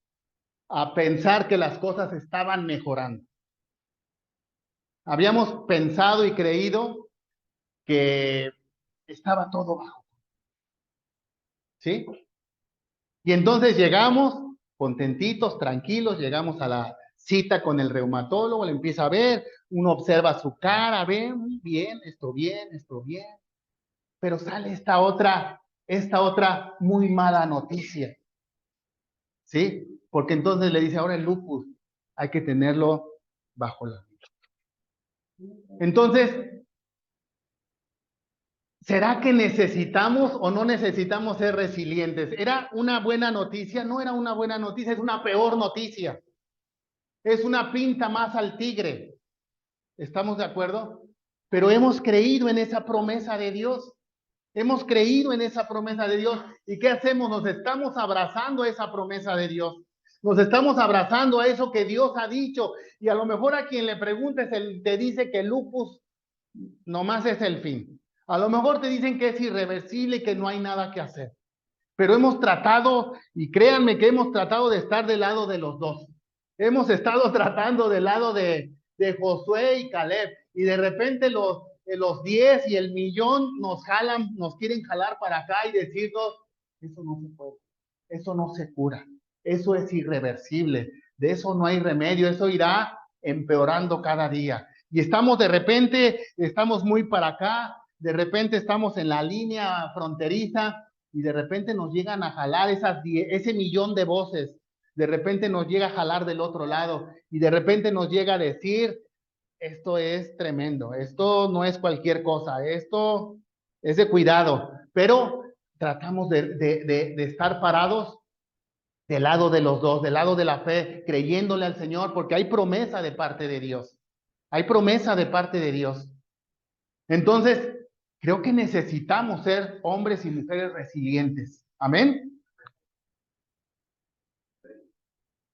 a pensar que las cosas estaban mejorando. Habíamos pensado y creído que estaba todo bajo. ¿Sí? Y entonces llegamos contentitos, tranquilos, llegamos a la cita con el reumatólogo, le empieza a ver, uno observa su cara, ve, muy bien, esto bien, pero sale esta otra muy mala noticia, ¿sí? Porque entonces le dice, ahora el lupus hay que tenerlo bajo la mira. Entonces, ¿será que necesitamos o no necesitamos ser resilientes? ¿Era una buena noticia? No era una buena noticia, es una peor noticia. Es una pinta más al tigre. ¿Estamos de acuerdo? Pero hemos creído en esa promesa de Dios. Hemos creído en esa promesa de Dios. ¿Y qué hacemos? Nos estamos abrazando a esa promesa de Dios. Nos estamos abrazando a eso que Dios ha dicho. Y a lo mejor a quien le preguntes, él te dice que el lupus nomás es el fin. A lo mejor te dicen que es irreversible y que no hay nada que hacer. Pero hemos tratado, y créanme que hemos tratado de estar del lado de los dos. Hemos estado tratando del lado de Josué y Caleb, y de repente los los 10 y el millón nos jalan, nos quieren jalar para acá y decirnos, eso no se puede, eso no se cura, eso es irreversible, de eso no hay remedio, eso irá empeorando cada día. Y estamos de repente, estamos muy para acá, de repente estamos en la línea fronteriza y de repente nos llegan a jalar ese millón de voces, de repente nos llega a jalar del otro lado y de repente nos llega a decir, esto es tremendo, esto no es cualquier cosa, esto es de cuidado, pero tratamos de estar parados del lado de los dos, del lado de la fe, creyéndole al Señor, porque hay promesa de parte de Dios, hay promesa de parte de Dios. Entonces, creo que necesitamos ser hombres y mujeres resilientes. Amén.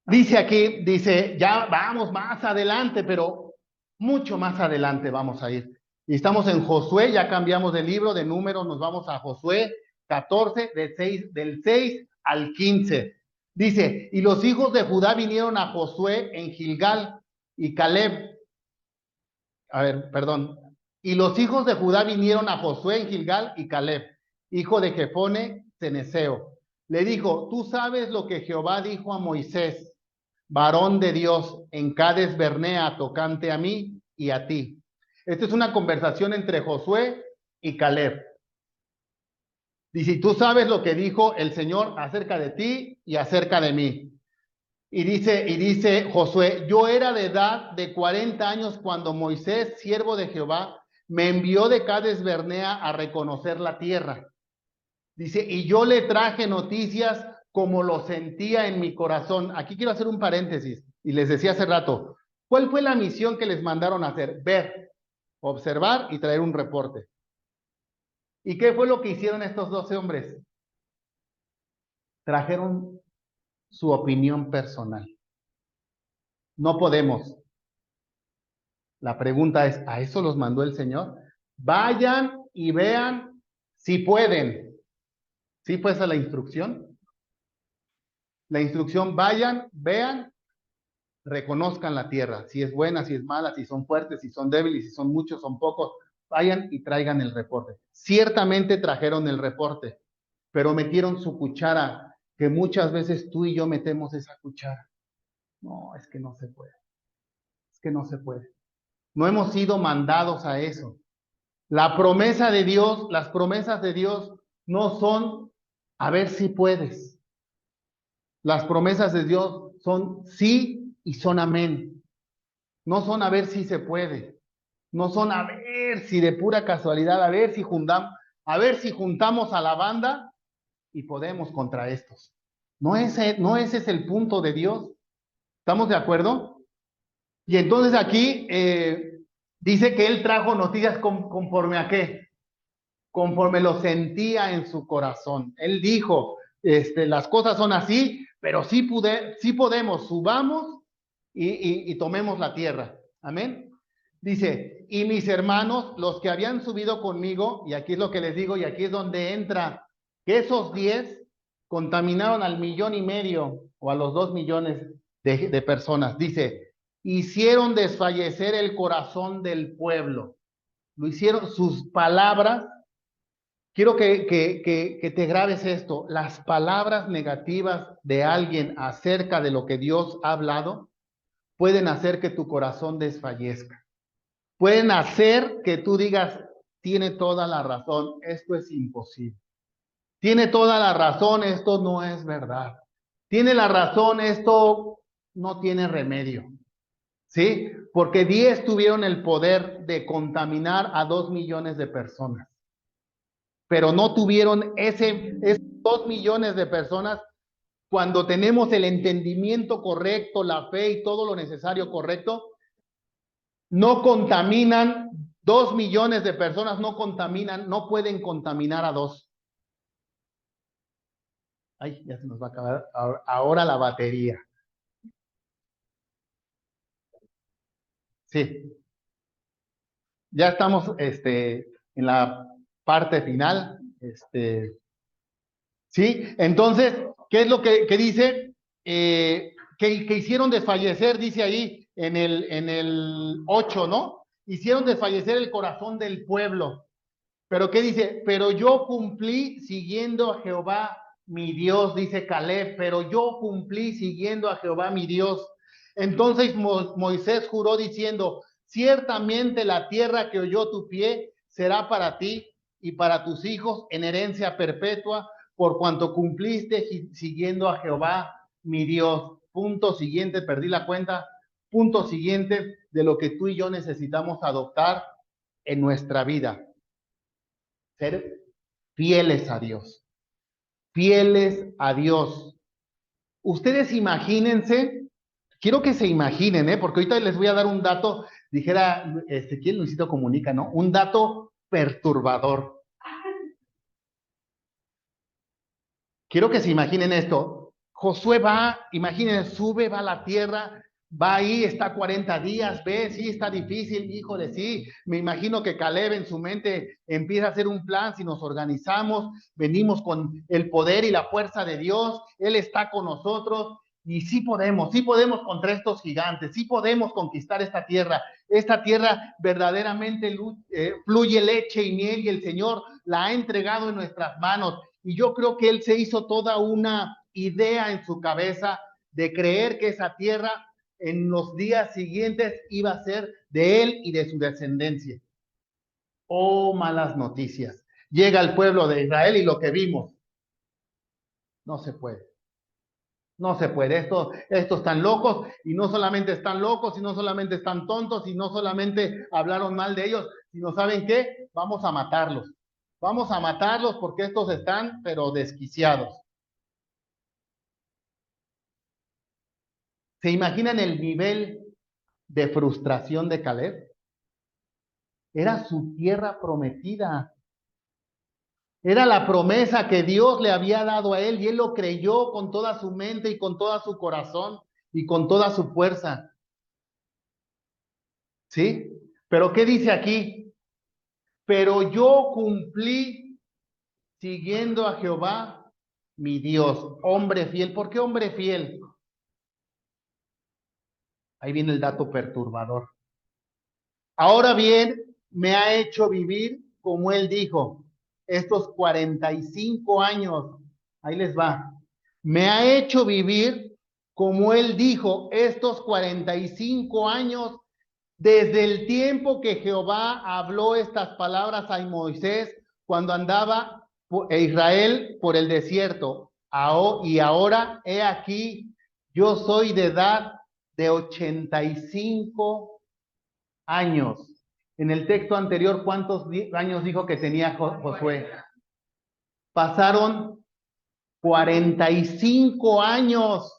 Dice aquí, dice, ya vamos más adelante, pero mucho más adelante vamos a ir. Y estamos en Josué, ya cambiamos de libro, de números, nos vamos a Josué 14, del 6 al 15. Dice, y los hijos de Judá vinieron a Josué en Gilgal y Caleb. Y los hijos de Judá vinieron a Josué en Gilgal y Caleb, hijo de Jefone ceneseo. Le dijo, tú sabes lo que Jehová dijo a Moisés, varón de Dios, en Cades Bernea, tocante a mí y a ti. Esta es una conversación entre Josué y Caleb. Dice, tú sabes lo que dijo el Señor acerca de ti y acerca de mí. Y dice Josué, yo era de edad de 40 años cuando Moisés, siervo de Jehová, me envió de Cades Bernea a reconocer la tierra. Dice, y yo le traje noticias como lo sentía en mi corazón. Aquí quiero hacer un paréntesis, y les decía hace rato, ¿cuál fue la misión que les mandaron a hacer? Ver, observar y traer un reporte. ¿Y qué fue lo que hicieron estos 12 hombres? Trajeron su opinión personal. No podemos. La pregunta es, ¿a eso los mandó el Señor? Vayan y vean si pueden. ¿Sí fue esa la instrucción? La instrucción, vayan, vean, reconozcan la tierra, si es buena, si es mala, si son fuertes, si son débiles, si son muchos, son pocos, vayan y traigan el reporte. Ciertamente trajeron el reporte, pero metieron su cuchara, que muchas veces tú y yo metemos esa cuchara. No, es que no se puede. Es que no se puede. No hemos sido mandados a eso. La promesa de Dios, las promesas de Dios no son a ver si puedes. Las promesas de Dios son sí y son amén. No son a ver si se puede. No son a ver si de pura casualidad, a ver si juntamos a la banda y podemos contra estos. No ese es el punto de Dios. ¿Estamos de acuerdo? Y entonces aquí dice que él trajo noticias conforme a qué? Conforme lo sentía en su corazón. Él dijo, las cosas son así, pero sí podemos, subamos y tomemos la tierra. Amén. Dice, y mis hermanos, los que habían subido conmigo, y aquí es lo que les digo, y aquí es donde entra, que esos 10 contaminaron al 1,5 millones o a los 2 millones de personas. Dice, hicieron desfallecer el corazón del pueblo. Lo hicieron, sus palabras. Quiero que te grabes esto. Las palabras negativas de alguien acerca de lo que Dios ha hablado pueden hacer que tu corazón desfallezca. Pueden hacer que tú digas, tiene toda la razón, esto es imposible. Tiene toda la razón, esto no es verdad. Tiene la razón, esto no tiene remedio. ¿Sí? Porque 10 tuvieron el poder de contaminar a 2 millones de personas. Pero no tuvieron esos 2 millones de personas cuando tenemos el entendimiento correcto, la fe y todo lo necesario correcto. No contaminan, 2 millones de personas no contaminan, no pueden contaminar a 2. Ay, ya se nos va a acabar ahora la batería. Sí. Ya estamos en la parte final. Sí, entonces, ¿qué es lo que dice? Que hicieron desfallecer, dice ahí en el 8, ¿no? hicieron desfallecer el corazón del pueblo. Pero ¿qué dice? Pero yo cumplí siguiendo a Jehová mi Dios, dice Caleb, pero yo cumplí siguiendo a Jehová mi Dios. Entonces Moisés juró diciendo, ciertamente la tierra que oyó tu pie será para ti y para tus hijos en herencia perpetua, por cuanto cumpliste siguiendo a Jehová mi Dios. Punto siguiente, perdí la cuenta. Punto siguiente de lo que tú y yo necesitamos adoptar en nuestra vida. Ser fieles a Dios. Fieles a Dios. Ustedes imagínense, quiero que se imaginen, porque ahorita les voy a dar un dato, dijera, ¿quién Luisito Comunica, no? Un dato perturbador. Quiero que se imaginen esto. Josué va, imaginen, sube, va a la tierra, va ahí, está 40 días, ve, sí, está difícil, híjole, sí. Me imagino que Caleb en su mente empieza a hacer un plan, si nos organizamos, venimos con el poder y la fuerza de Dios, Él está con nosotros, y sí podemos contra estos gigantes, sí podemos conquistar esta tierra verdaderamente fluye leche y miel, y el Señor la ha entregado en nuestras manos. Y yo creo que él se hizo toda una idea en su cabeza de creer que esa tierra en los días siguientes iba a ser de él y de su descendencia. Oh, malas noticias. Llega el pueblo de Israel y lo que vimos, no se puede. No se puede. Estos están locos, y no solamente están locos, y no solamente están tontos, y no solamente hablaron mal de ellos, sino ¿saben qué? Vamos a matarlos. Vamos a matarlos porque estos están, pero desquiciados. ¿Se imaginan el nivel de frustración de Caleb? Era su tierra prometida. Era la promesa que Dios le había dado a él, y él lo creyó con toda su mente y con todo su corazón y con toda su fuerza. ¿Sí? Pero ¿qué dice aquí? Pero yo cumplí siguiendo a Jehová, mi Dios, hombre fiel. ¿Por qué hombre fiel? Ahí viene el dato perturbador. Ahora bien, me ha hecho vivir, como él dijo, estos 45 años. Ahí les va. Me ha hecho vivir, como él dijo, estos 45 años, desde el tiempo que Jehová habló estas palabras a Moisés cuando andaba Israel por el desierto. Y ahora, he aquí, yo soy de edad de 85 años. En el texto anterior, ¿cuántos años dijo que tenía Josué? Pasaron 45 años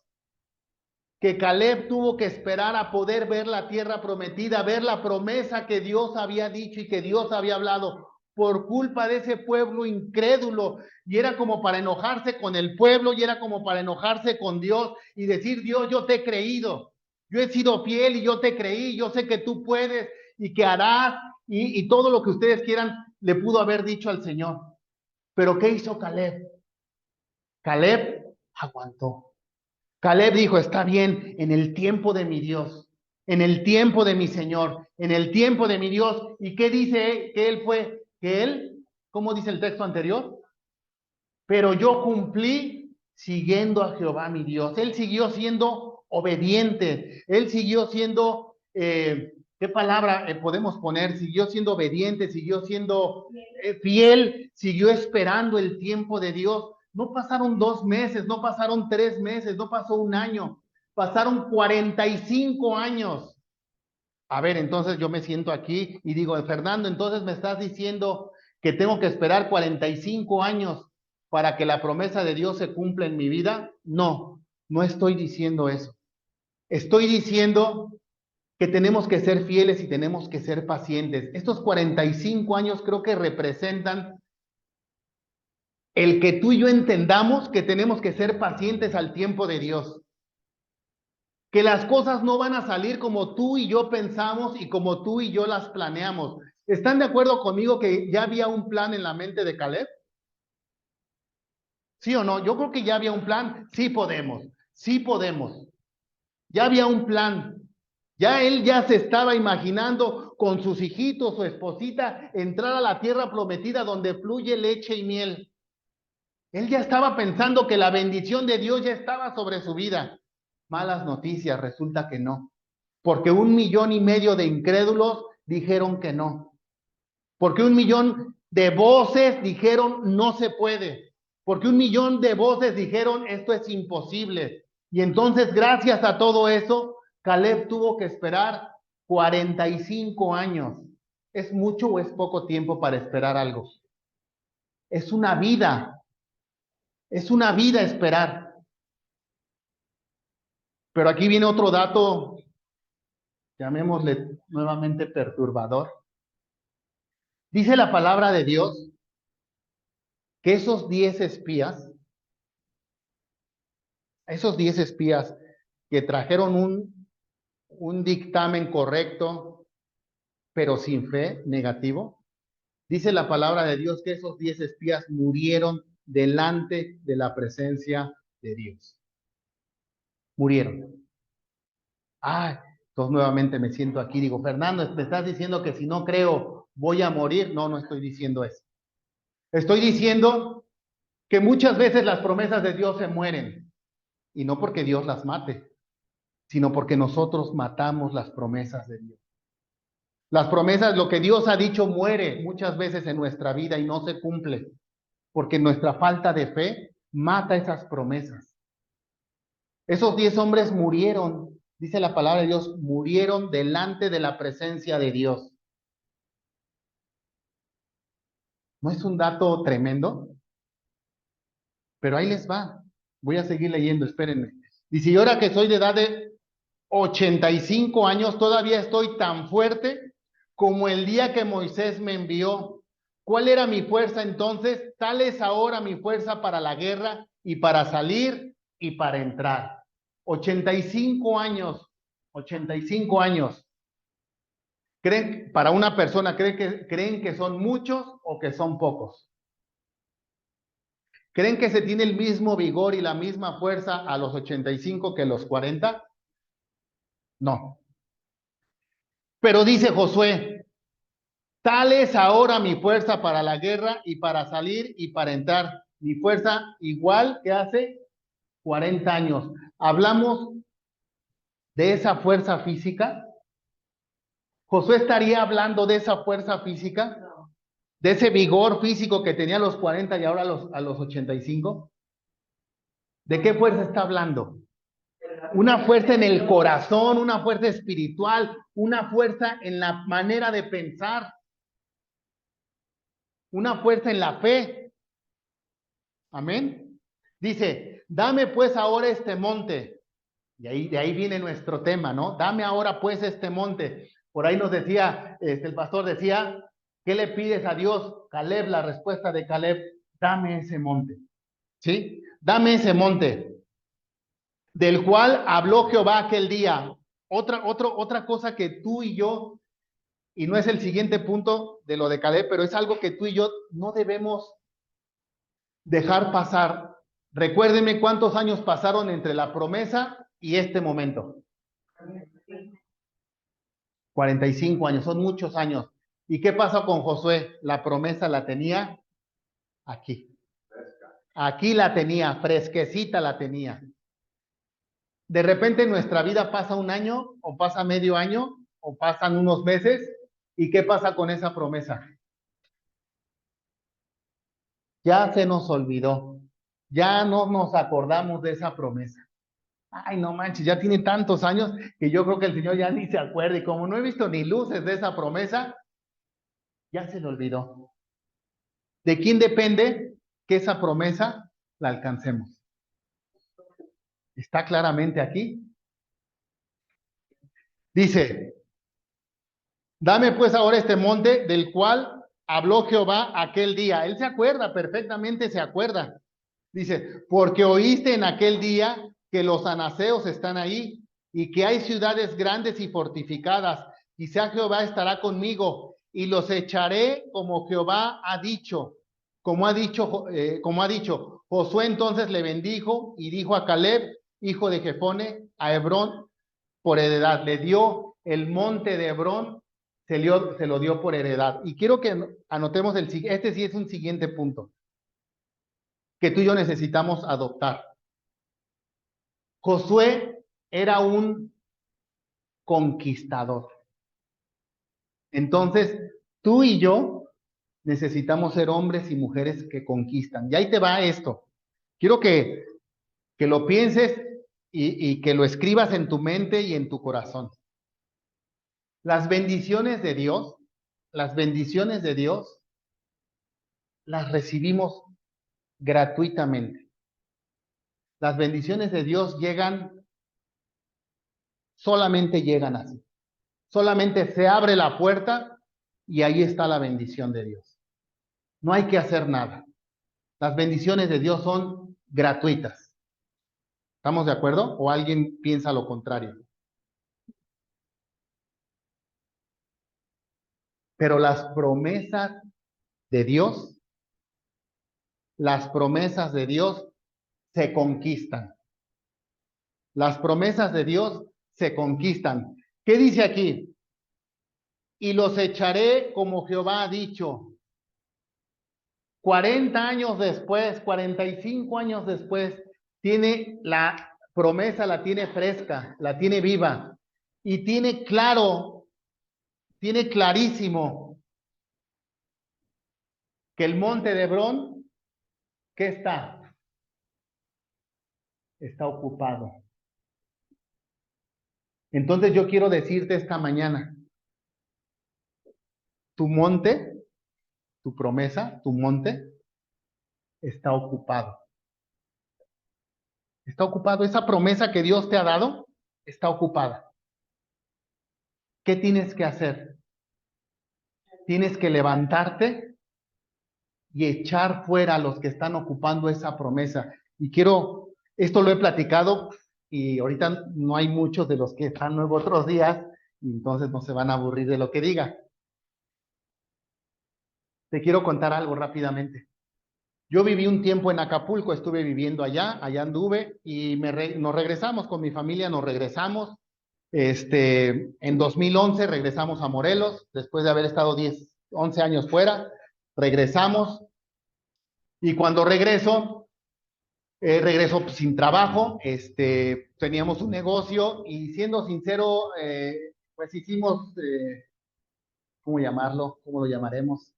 que Caleb tuvo que esperar a poder ver la tierra prometida, ver la promesa que Dios había dicho y que Dios había hablado, por culpa de ese pueblo incrédulo. Y era como para enojarse con el pueblo, y era como para enojarse con Dios y decir: Dios, yo te he creído, yo he sido fiel y yo te creí, yo sé que tú puedes y que harás, y todo lo que ustedes quieran le pudo haber dicho al Señor. Pero ¿qué hizo Caleb? Caleb aguantó. Caleb dijo: está bien, en el tiempo de mi Dios, en el tiempo de mi Señor, en el tiempo de mi Dios. ¿Y qué dice que él fue? Que él, ¿cómo dice el texto anterior? Pero yo cumplí siguiendo a Jehová mi Dios. Él siguió siendo obediente, él siguió siendo, ¿qué palabra podemos poner? Siguió siendo obediente, siguió siendo fiel, siguió esperando el tiempo de Dios. No pasaron 2 meses, no pasaron 3 meses, no pasó un año, pasaron 45 años. A ver, entonces yo me siento aquí y digo: Fernando, entonces me estás diciendo que tengo que esperar 45 años para que la promesa de Dios se cumpla en mi vida. No, no estoy diciendo eso. Estoy diciendo que tenemos que ser fieles y tenemos que ser pacientes. Estos 45 años creo que representan el que tú y yo entendamos que tenemos que ser pacientes al tiempo de Dios. Que las cosas no van a salir como tú y yo pensamos y como tú y yo las planeamos. ¿Están de acuerdo conmigo que ya había un plan en la mente de Caleb? ¿Sí o no? Yo creo que ya había un plan. Sí podemos, sí podemos. Ya había un plan. Ya él ya se estaba imaginando con sus hijitos, su esposita, entrar a la tierra prometida donde fluye leche y miel. Él ya estaba pensando que la bendición de Dios ya estaba sobre su vida. Malas noticias, resulta que no. Porque 1,5 millones de incrédulos dijeron que no. Porque 1 millón de voces dijeron no se puede. Porque 1 millón de voces dijeron esto es imposible. Y entonces, gracias a todo eso, Caleb tuvo que esperar 45 años. ¿Es mucho o es poco tiempo para esperar algo? Es una vida. Es una vida esperar. Pero aquí viene otro dato, llamémosle nuevamente perturbador. Dice la palabra de Dios que esos 10 espías que trajeron un dictamen correcto, pero sin fe, negativo, dice la palabra de Dios que esos 10 espías murieron delante de la presencia de Dios. Murieron. Entonces nuevamente me siento aquí, digo, Fernando, ¿me estás diciendo que si no creo voy a morir? No, no estoy diciendo eso. Estoy diciendo que muchas veces las promesas de Dios se mueren, y no porque Dios las mate, sino porque nosotros matamos las promesas de Dios. Las promesas, lo que Dios ha dicho, muere muchas veces en nuestra vida y no se cumple, porque nuestra falta de fe mata esas promesas. Esos 10 hombres murieron, dice la palabra de Dios, murieron delante de la presencia de Dios. ¿No es un dato tremendo? Pero ahí les va. Voy a seguir leyendo, espérenme. Dice, y ahora que soy de edad de 85 años, todavía estoy tan fuerte como el día que Moisés me envió. ¿Cuál era mi fuerza entonces? Tal es ahora mi fuerza para la guerra y para salir y para entrar. 85 años, 85 años. ¿Creen, para una persona, creen que son muchos o que son pocos? ¿Creen que se tiene el mismo vigor y la misma fuerza a los 85 que los 40? No. Pero dice Josué, tal es ahora mi fuerza para la guerra y para salir y para entrar. Mi fuerza igual que hace 40 años. ¿Hablamos de esa fuerza física? ¿Josué estaría hablando de esa fuerza física? ¿De ese vigor físico que tenía a los 40 y ahora a los 85? ¿De qué fuerza está hablando? Una fuerza en el corazón, una fuerza espiritual, una fuerza en la manera de pensar, una fuerza en la fe. Amén. Dice, dame pues ahora este monte. Y de ahí viene nuestro tema, ¿no? Dame ahora pues este monte. Por ahí nos decía, el pastor decía, ¿qué le pides a Dios? Caleb, la respuesta de Caleb, dame ese monte. ¿Sí? Dame ese monte, del cual habló Jehová aquel día. Otra cosa que tú y yo, y no es el siguiente punto de lo de Caleb, pero es algo que tú y yo no debemos dejar pasar. Recuérdenme cuántos años pasaron entre la promesa y este momento. 45 años, son muchos años. ¿Y qué pasó con Josué? La promesa la tenía aquí. Aquí la tenía, fresquecita la tenía. De repente en nuestra vida pasa un año, o pasa medio año, o pasan unos meses, ¿y qué pasa con esa promesa? Ya se nos olvidó, ya no nos acordamos de esa promesa. Ay, no manches, ya tiene tantos años que yo creo que el Señor ya ni se acuerda, y como no he visto ni luces de esa promesa, ya se le olvidó. ¿De quién depende que esa promesa la alcancemos? Está claramente aquí. Dice, dame pues ahora este monte del cual habló Jehová aquel día. Él se acuerda, perfectamente se acuerda. Dice, porque oíste en aquel día que los anaseos están ahí y que hay ciudades grandes y fortificadas. Quizá Jehová estará conmigo y los echaré como Jehová ha dicho. Como ha dicho. Josué entonces le bendijo y dijo a Caleb, hijo de Jefone, a Hebrón por heredad. Le dio el monte de Hebrón se lo dio por heredad. Y quiero que anotemos este sí es un siguiente punto que tú y yo necesitamos adoptar. Josué era un conquistador. Entonces, tú y yo necesitamos ser hombres y mujeres que conquistan. Y ahí te va esto. Quiero que lo pienses y que lo escribas en tu mente y en tu corazón. Las bendiciones de Dios, las recibimos gratuitamente. Las bendiciones de Dios solamente llegan así. Solamente se abre la puerta y ahí está la bendición de Dios. No hay que hacer nada. Las bendiciones de Dios son gratuitas. ¿Estamos de acuerdo? ¿O alguien piensa lo contrario? Pero las promesas de Dios se conquistan. Las promesas de Dios se conquistan. ¿Qué dice aquí? Y los echaré como Jehová ha dicho. 40 años después, 45 años después, tiene la promesa, la tiene fresca, la tiene viva y tiene clarísimo que el monte de Hebrón, ¿qué está? Está ocupado. Entonces yo quiero decirte esta mañana, tu monte, tu promesa, tu monte, está ocupado. Está ocupado. Esa promesa que Dios te ha dado, está ocupada. ¿Qué tienes que hacer? Tienes que levantarte y echar fuera a los que están ocupando esa promesa. Y esto lo he platicado y ahorita no hay muchos de los que están nuevos otros días, y entonces no se van a aburrir de lo que diga. Te quiero contar algo rápidamente. Yo viví un tiempo en Acapulco, estuve viviendo allá anduve y nos regresamos con mi familia, nos regresamos. En 2011 regresamos a Morelos, después de haber estado 11 años fuera, regresamos. Y cuando regreso pues, sin trabajo, teníamos un negocio y siendo sincero, pues hicimos, ¿cómo llamarlo? ¿Cómo lo llamaremos?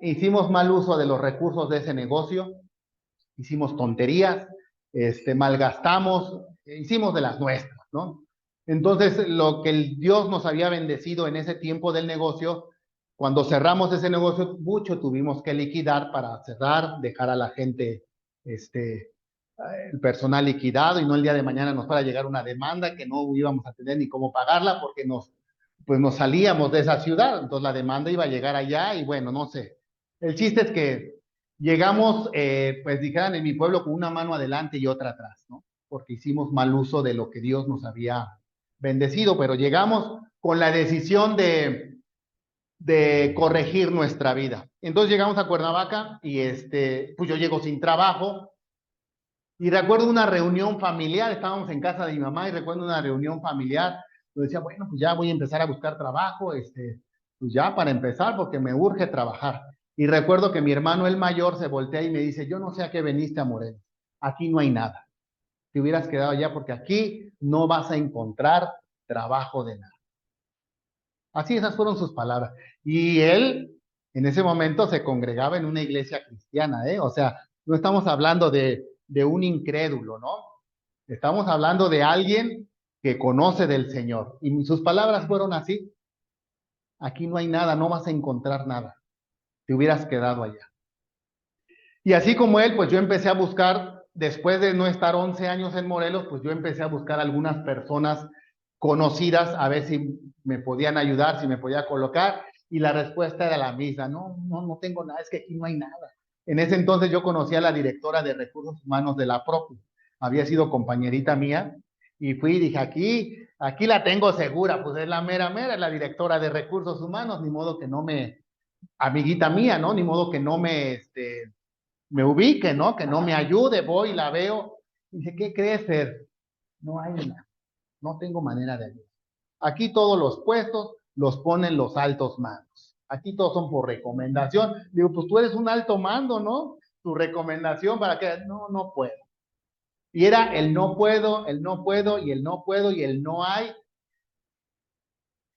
Hicimos mal uso de los recursos de ese negocio, hicimos tonterías, malgastamos, hicimos de las nuestras, ¿no? Entonces, lo que Dios nos había bendecido en ese tiempo del negocio, cuando cerramos ese negocio, mucho tuvimos que liquidar para cerrar, dejar a la gente, el personal liquidado, y no el día de mañana nos fuera a llegar una demanda que no íbamos a tener ni cómo pagarla porque nos salíamos de esa ciudad, entonces la demanda iba a llegar allá y bueno, no sé. El chiste es que llegamos, pues dijeran en mi pueblo, con una mano adelante y otra atrás, ¿no? Porque hicimos mal uso de lo que Dios nos había bendecido, pero llegamos con la decisión de corregir nuestra vida. Entonces llegamos a Cuernavaca y pues yo llego sin trabajo y recuerdo una reunión familiar, estábamos en casa de mi mamá y recuerdo una reunión familiar, yo decía, bueno, pues ya voy a empezar a buscar trabajo, pues ya para empezar porque me urge trabajar. Y recuerdo que mi hermano el mayor se voltea y me dice, yo no sé a qué veniste a Morelos, aquí no hay nada. Te hubieras quedado allá porque aquí no vas a encontrar trabajo de nada. Así, esas fueron sus palabras. Y él, en ese momento, se congregaba en una iglesia cristiana, ¿eh? O sea, no estamos hablando de un incrédulo, ¿no? Estamos hablando de alguien que conoce del Señor. Y sus palabras fueron así. Aquí no hay nada, no vas a encontrar nada. Te hubieras quedado allá. Y así como él, pues yo empecé a buscar, después de no estar 11 años en Morelos, pues yo empecé a buscar algunas personas conocidas a ver si me podían ayudar, si me podía colocar, y la respuesta era la misma, no tengo nada, es que aquí no hay nada. En ese entonces yo conocí a la directora de Recursos Humanos de la PROCU, había sido compañerita mía, y fui y dije, aquí la tengo segura, pues es la mera, es la directora de Recursos Humanos, ni modo que no amiguita mía, ¿no? Ni modo que no me ubique, ¿no? Que no me ayude, voy y la veo. Y dice, ¿qué crees, Fer? No hay nada, no tengo manera de ayudar. Aquí todos los puestos los ponen los altos mandos. Aquí todos son por recomendación. Digo, pues tú eres un alto mando, ¿no? Tu recomendación para que, no, no puedo. Y era el no puedo, el no puedo, y el no puedo, y el no hay.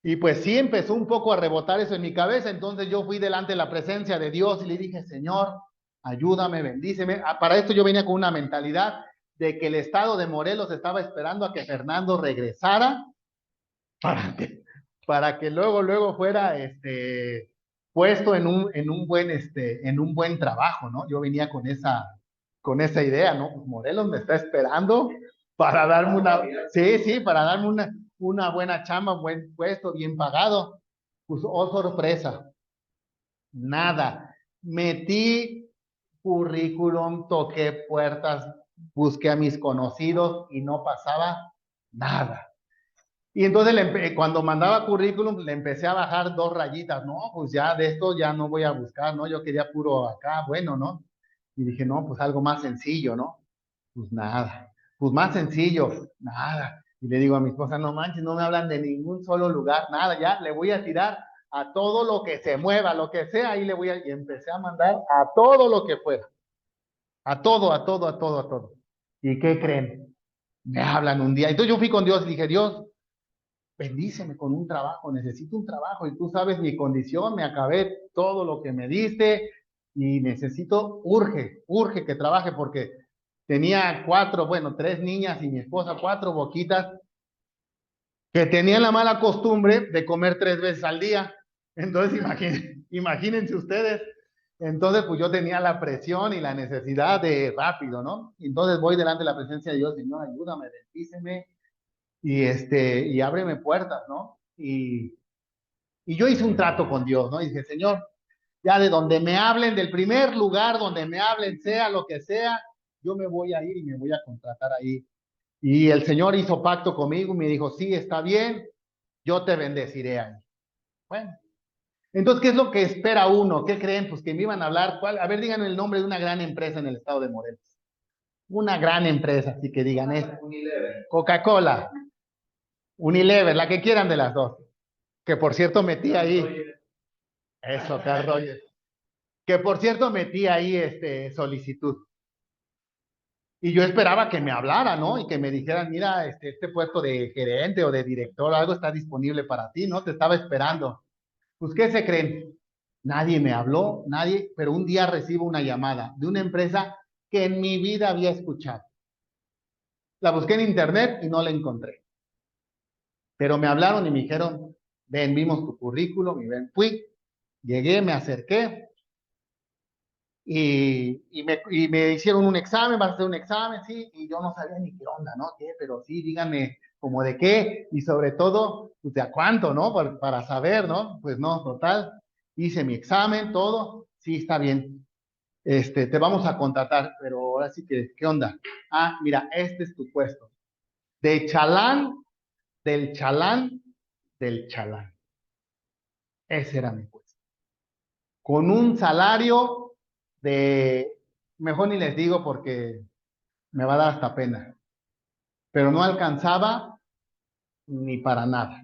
Y pues sí empezó un poco a rebotar eso en mi cabeza, entonces yo fui delante de la presencia de Dios y le dije, Señor, ayúdame, bendíceme. Para esto yo venía con una mentalidad de que el estado de Morelos estaba esperando a que Fernando regresara para que luego fuera puesto en un buen trabajo, ¿no? Yo venía con esa idea, ¿no? Pues Morelos me está esperando para darme para darme una buena chamba, un buen puesto, bien pagado. Pues, oh sorpresa, nada. Metí currículum, toqué puertas, busqué a mis conocidos y no pasaba nada. Y entonces cuando mandaba currículum le empecé a bajar 2 rayitas, no, pues ya de esto ya no voy a buscar, ¿no? Yo quería puro acá, bueno, ¿no? Y dije, no, pues algo más sencillo, ¿no? Pues nada, pues más sencillo, nada. Y le digo a mi esposa, no manches, no me hablan de ningún solo lugar, nada, ya le voy a tirar a todo lo que se mueva, lo que sea, ahí le voy a, y empecé a mandar a todo lo que fuera, a todo, a todo, a todo, a todo. ¿Y qué creen? Me hablan un día. Entonces yo fui con Dios y dije, Dios, bendíceme con un trabajo, necesito un trabajo y tú sabes mi condición, me acabé todo lo que me diste y necesito, urge que trabaje porque tenía 3 niñas y mi esposa, 4 boquitas que tenían la mala costumbre de comer 3 veces al día. Entonces imagínense ustedes. Entonces pues yo tenía la presión y la necesidad de rápido, ¿no? Entonces voy delante de la presencia de Dios, Señor, ayúdame, bendíceme y ábreme puertas, ¿no? Y yo hice un trato con Dios, ¿no? Y dije, Señor, ya de donde me hablen, del primer lugar donde me hablen, sea lo que sea, yo me voy a ir y me voy a contratar ahí. Y el Señor hizo pacto conmigo y me dijo, sí, está bien, yo te bendeciré ahí. Bueno, entonces, ¿qué es lo que espera uno? ¿Qué creen? Pues que me iban a hablar, ¿cuál? A ver, díganme el nombre de una gran empresa en el estado de Morelos. Una gran empresa, así que digan es Coca-Cola, Unilever, la que quieran de las dos. Que por cierto metí ahí, eso, Carl Rogers. Que por cierto metí ahí solicitud. Y yo esperaba que me hablara, ¿no? Y que me dijeran, mira, este puesto de gerente o de director, algo está disponible para ti, ¿no? Te estaba esperando. Pues, ¿qué se creen? Nadie me habló, nadie, pero un día recibo una llamada de una empresa que en mi vida había escuchado. La busqué en internet y no la encontré. Pero me hablaron y me dijeron, ven, vimos tu currículum y ven, fui, llegué, me acerqué, y me hicieron un examen, vas a hacer un examen, sí, y yo no sabía ni qué onda, ¿no? ¿Qué? Pero sí, díganme, como de qué, y sobre todo, pues de a cuánto, ¿no? Para saber, ¿no? Pues no, total, hice mi examen, todo, sí, está bien, te vamos a contratar, pero ahora sí que, ¿qué onda? Ah, mira, este es tu puesto, de chalán, del chalán, del chalán, ese era mi puesto, con un salario de, mejor ni les digo porque me va a dar hasta pena, pero no alcanzaba ni para nada.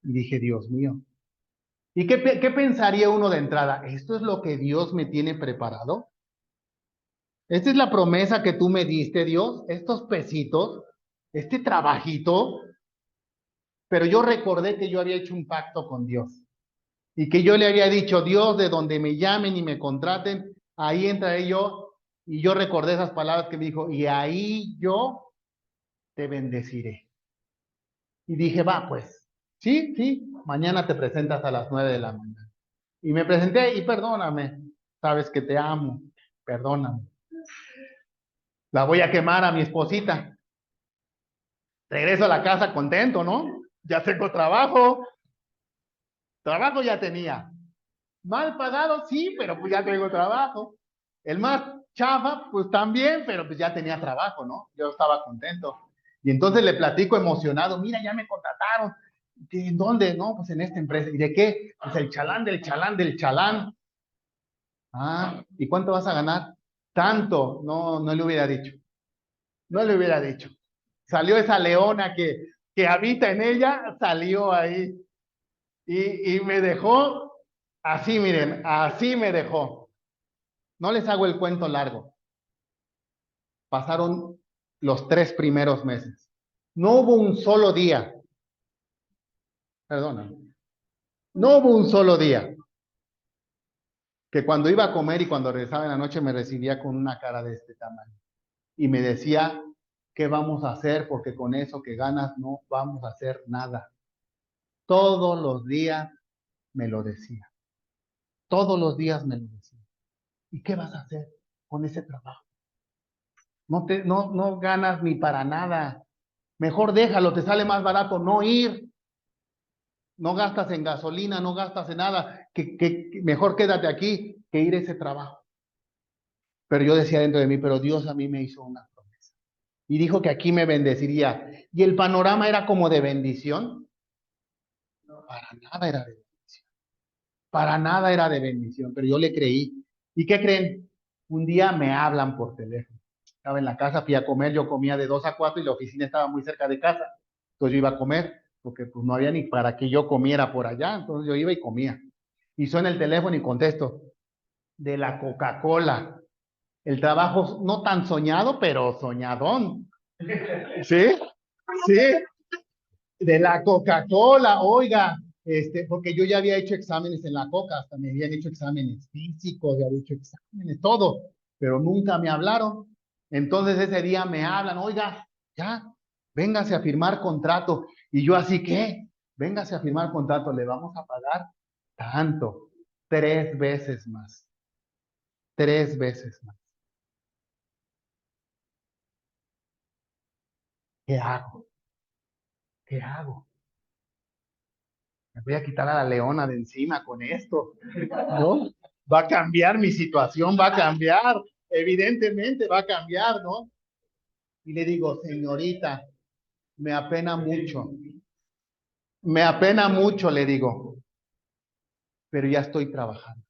Y dije, Dios mío. ¿Y qué pensaría uno de entrada? ¿Esto es lo que Dios me tiene preparado? ¿Esta es la promesa que tú me diste, Dios? ¿Estos pesitos? ¿Este trabajito? Pero yo recordé que yo había hecho un pacto con Dios y que yo le había dicho, Dios, de donde me llamen y me contraten, ahí entraré yo. Y yo recordé esas palabras que me dijo, y ahí yo te bendeciré. Y dije, va, pues, sí, mañana te presentas a las 9 de la mañana. Y me presenté y perdóname, sabes que te amo, perdóname. La voy a quemar a mi esposita. Regreso a la casa contento, ¿no? Ya tengo trabajo ya tenía. Mal pagado, sí, pero pues ya tengo trabajo. El más chafa, pues también, pero pues ya tenía trabajo, ¿no? Yo estaba contento. Y entonces le platico emocionado, mira, ya me contrataron. ¿En dónde? No, pues en esta empresa. ¿Y de qué? Pues el chalán del chalán del chalán. Ah, ¿y cuánto vas a ganar? Tanto. No, no le hubiera dicho. No le hubiera dicho. Salió esa leona que que habita en ella salió ahí. Y me dejó así, miren, así me dejó. No les hago el cuento largo. Pasaron los 3 primeros meses. No hubo un solo día. Perdona. No hubo un solo día que cuando iba a comer y cuando regresaba en la noche me recibía con una cara de este tamaño. Y me decía, ¿qué vamos a hacer? Porque con eso que ganas no vamos a hacer nada. Todos los días me lo decía. Todos los días me lo decía. ¿Y qué vas a hacer con ese trabajo? No ganas ni para nada. Mejor déjalo, te sale más barato no ir. No gastas en gasolina, no gastas en nada. Mejor quédate aquí que ir a ese trabajo. Pero yo decía dentro de mí, pero Dios a mí me hizo una promesa. Y dijo que aquí me bendeciría. Y el panorama era como de bendición. No, para nada era de bendición. Para nada era de bendición, pero yo le creí. ¿Y qué creen? Un día me hablan por teléfono. Estaba en la casa, fui a comer, yo comía de 2 a 4 y la oficina estaba muy cerca de casa. Entonces yo iba a comer, porque pues no había ni para que yo comiera por allá. Entonces yo iba y comía. Y suena el teléfono y contesto. De la Coca-Cola. El trabajo no tan soñado, pero soñadón. ¿Sí? Sí. De la Coca-Cola, oiga, porque yo ya había hecho exámenes en la Coca, hasta me habían hecho exámenes físicos, ya había hecho exámenes, todo, pero nunca me hablaron. Entonces ese día me hablan, oiga, ya, véngase a firmar contrato. Y yo así, ¿qué? Véngase a firmar contrato, le vamos a pagar tanto, 3 veces más, 3 veces más. ¿Qué hago? ¿Qué hago? Me voy a quitar a la leona de encima con esto, ¿no? Va a cambiar mi situación, va a cambiar, evidentemente va a cambiar, ¿no? Y le digo, señorita, me apena mucho, le digo, pero ya estoy trabajando.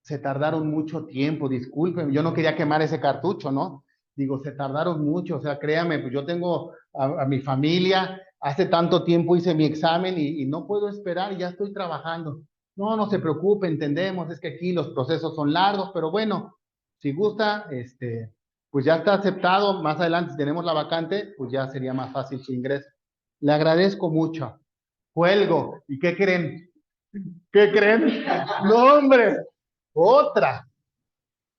Se tardaron mucho tiempo, disculpen, yo no quería quemar ese cartucho, ¿no? Digo, se tardaron mucho, o sea, créame, pues yo tengo a mi familia, hace tanto tiempo hice mi examen y no puedo esperar, ya estoy trabajando. No, no se preocupe, entendemos, es que aquí los procesos son largos, pero bueno, si gusta, pues ya está aceptado, más adelante si tenemos la vacante, pues ya sería más fácil su ingreso. Le agradezco mucho. Cuelgo, ¿y qué creen? ¿Qué creen? No, hombre, otra,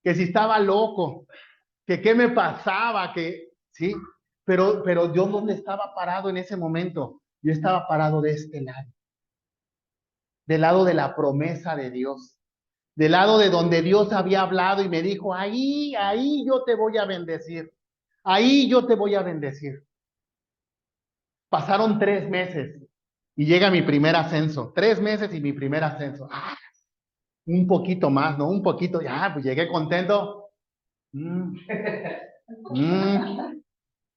que si estaba loco, que qué me pasaba, que sí, pero yo dónde estaba parado en ese momento, yo estaba parado de este lado, del lado de la promesa de Dios, del lado de donde Dios había hablado y me dijo, ahí yo te voy a bendecir, ahí yo te voy a bendecir. Pasaron 3 meses y llega mi primer ascenso, 3 meses y mi primer ascenso. Un poquito más, ¿no? Un poquito, ya, pues llegué contento.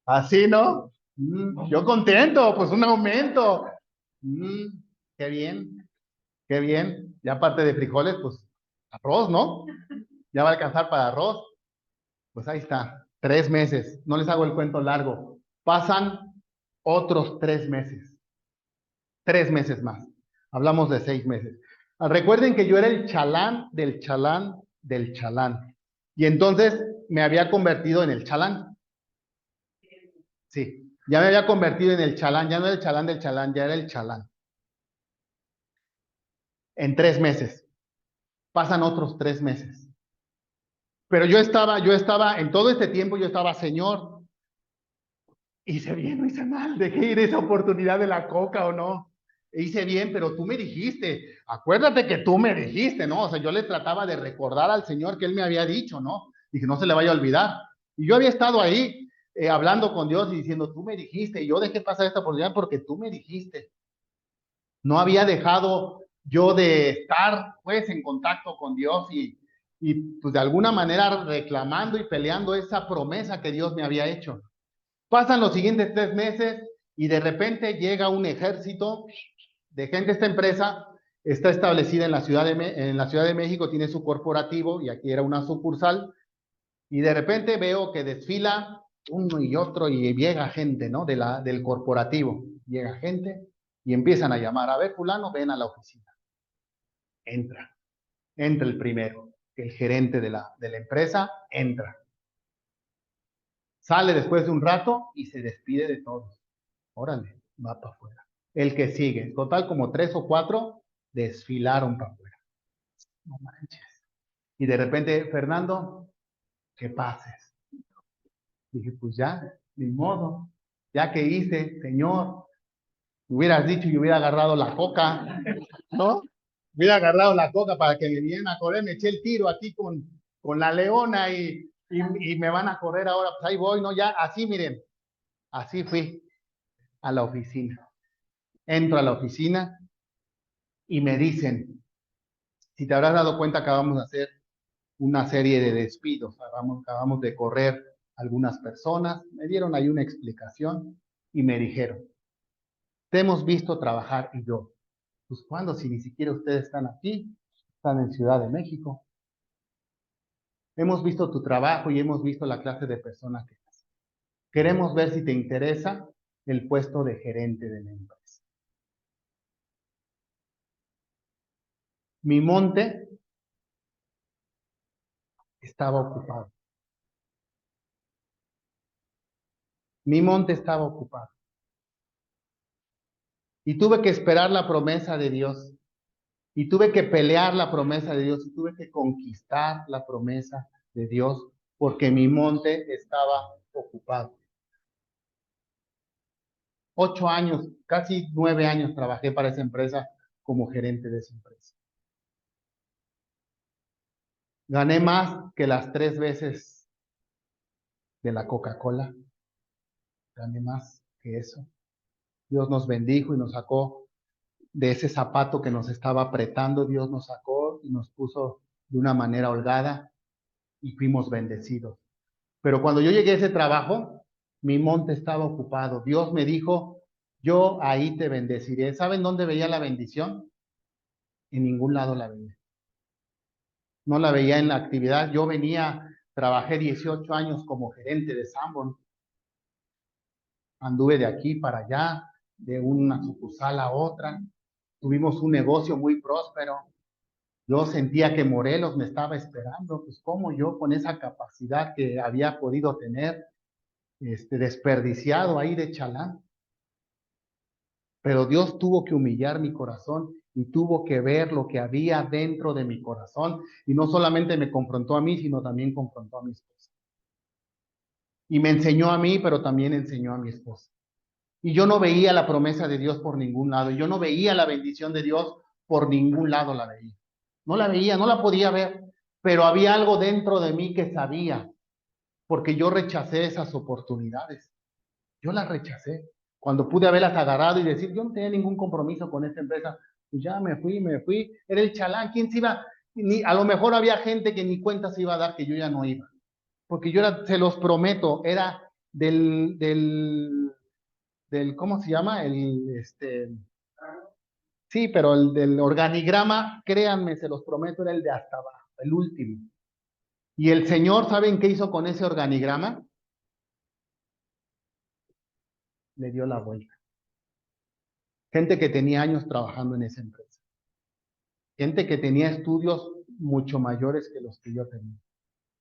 Así, ¿no? Yo contento, pues un aumento. Mm, qué bien, qué bien. Ya aparte de frijoles, pues arroz, ¿no? Ya va a alcanzar para arroz. Pues ahí está, 3 meses. No les hago el cuento largo. Pasan otros 3 meses. 3 meses más. Hablamos de 6 meses. Recuerden que yo era el chalán del chalán del chalán. Y entonces me había convertido en el chalán. Sí, ya me había convertido en el chalán, ya no era el chalán del chalán, ya era el chalán. En 3 meses. Pasan otros 3 meses. Pero yo estaba, en todo este tiempo yo estaba, Señor, hice bien o hice mal, dejé ir esa oportunidad de la coca o no. Hice bien, pero tú me dijiste, acuérdate que tú me dijiste, ¿no? O sea, yo le trataba de recordar al Señor que Él me había dicho, ¿no? Y que no se le vaya a olvidar. Y yo había estado ahí hablando con Dios y diciendo, tú me dijiste, y yo dejé pasar esta oportunidad porque tú me dijiste. No había dejado yo de estar, pues, en contacto con Dios y pues, de alguna manera reclamando y peleando esa promesa que Dios me había hecho. Pasan los siguientes 3 meses y de repente llega un ejército de gente. Esta empresa está establecida en la Ciudad de México, tiene su corporativo y aquí era una sucursal. Y de repente veo que desfila uno y otro y llega gente, ¿no? Del corporativo. llega gente y empiezan a llamar, a ver, fulano, ven a la oficina. Entra el primero, el gerente de la empresa, entra. Sale después de un rato y se despide de todos. Órale, va para afuera. El que sigue, total como 3 o 4 desfilaron para afuera. No manches. Y de repente, Fernando, que pases. Dije, pues ya, ni modo. Ya que hice, señor, hubieras dicho y hubiera agarrado la coca, ¿no? Hubiera agarrado la coca para que me vinieran a correr, me eché el tiro aquí con la leona y me van a correr ahora, pues ahí voy, ¿no? Ya, así, miren, así fui a la oficina. Entro a la oficina y me dicen, si te habrás dado cuenta, acabamos de hacer una serie de despidos, acabamos de correr algunas personas, me dieron ahí una explicación y me dijeron, te hemos visto trabajar. Y yo, pues ¿cuándo? Si ni siquiera ustedes están aquí, están en Ciudad de México. Hemos visto tu trabajo y hemos visto la clase de persona que eres. Queremos ver si te interesa el puesto de gerente de la empresa. Mi monte estaba ocupado. Mi monte estaba ocupado. Y tuve que esperar la promesa de Dios. Y tuve que pelear la promesa de Dios. Y tuve que conquistar la promesa de Dios porque mi monte estaba ocupado. 8 años, casi 9 años trabajé para esa empresa como gerente de esa empresa. Gané más que las 3 veces de la Coca-Cola. Gané más que eso. Dios nos bendijo y nos sacó de ese zapato que nos estaba apretando. Dios nos sacó y nos puso de una manera holgada y fuimos bendecidos. Pero cuando yo llegué a ese trabajo, mi monte estaba ocupado. Dios me dijo, yo ahí te bendeciré. ¿Saben dónde veía la bendición? En ningún lado la veía. No la veía en la actividad. Yo trabajé 18 años como gerente de Sanborn. Anduve de aquí para allá, de una sucursal a otra. Tuvimos un negocio muy próspero. Yo sentía que Morelos me estaba esperando. Pues cómo yo con esa capacidad que había podido tener, desperdiciado ahí de chalán. Pero Dios tuvo que humillar mi corazón y tuvo que ver lo que había dentro de mi corazón. Y no solamente me confrontó a mí, sino también confrontó a mi esposa. Y me enseñó a mí, pero también enseñó a mi esposa. Y yo no veía la promesa de Dios por ningún lado. Yo no veía la bendición de Dios por ningún lado la veía. No la veía, no la podía ver. Pero había algo dentro de mí que sabía, porque yo rechacé esas oportunidades. Yo las rechacé. Cuando pude haberlas agarrado y decir, yo no tenía ningún compromiso con esta empresa, pues ya me fui. Era el chalán. ¿Quién se iba? A lo mejor había gente que ni cuenta se iba a dar que yo ya no iba. Porque yo era, se los prometo, era del ¿cómo se llama? Sí, pero el del organigrama, créanme, se los prometo, era el de hasta abajo, el último. Y el Señor, ¿saben qué hizo con ese organigrama? Le dio la vuelta. Gente que tenía años trabajando en esa empresa. Gente que tenía estudios mucho mayores que los que yo tenía.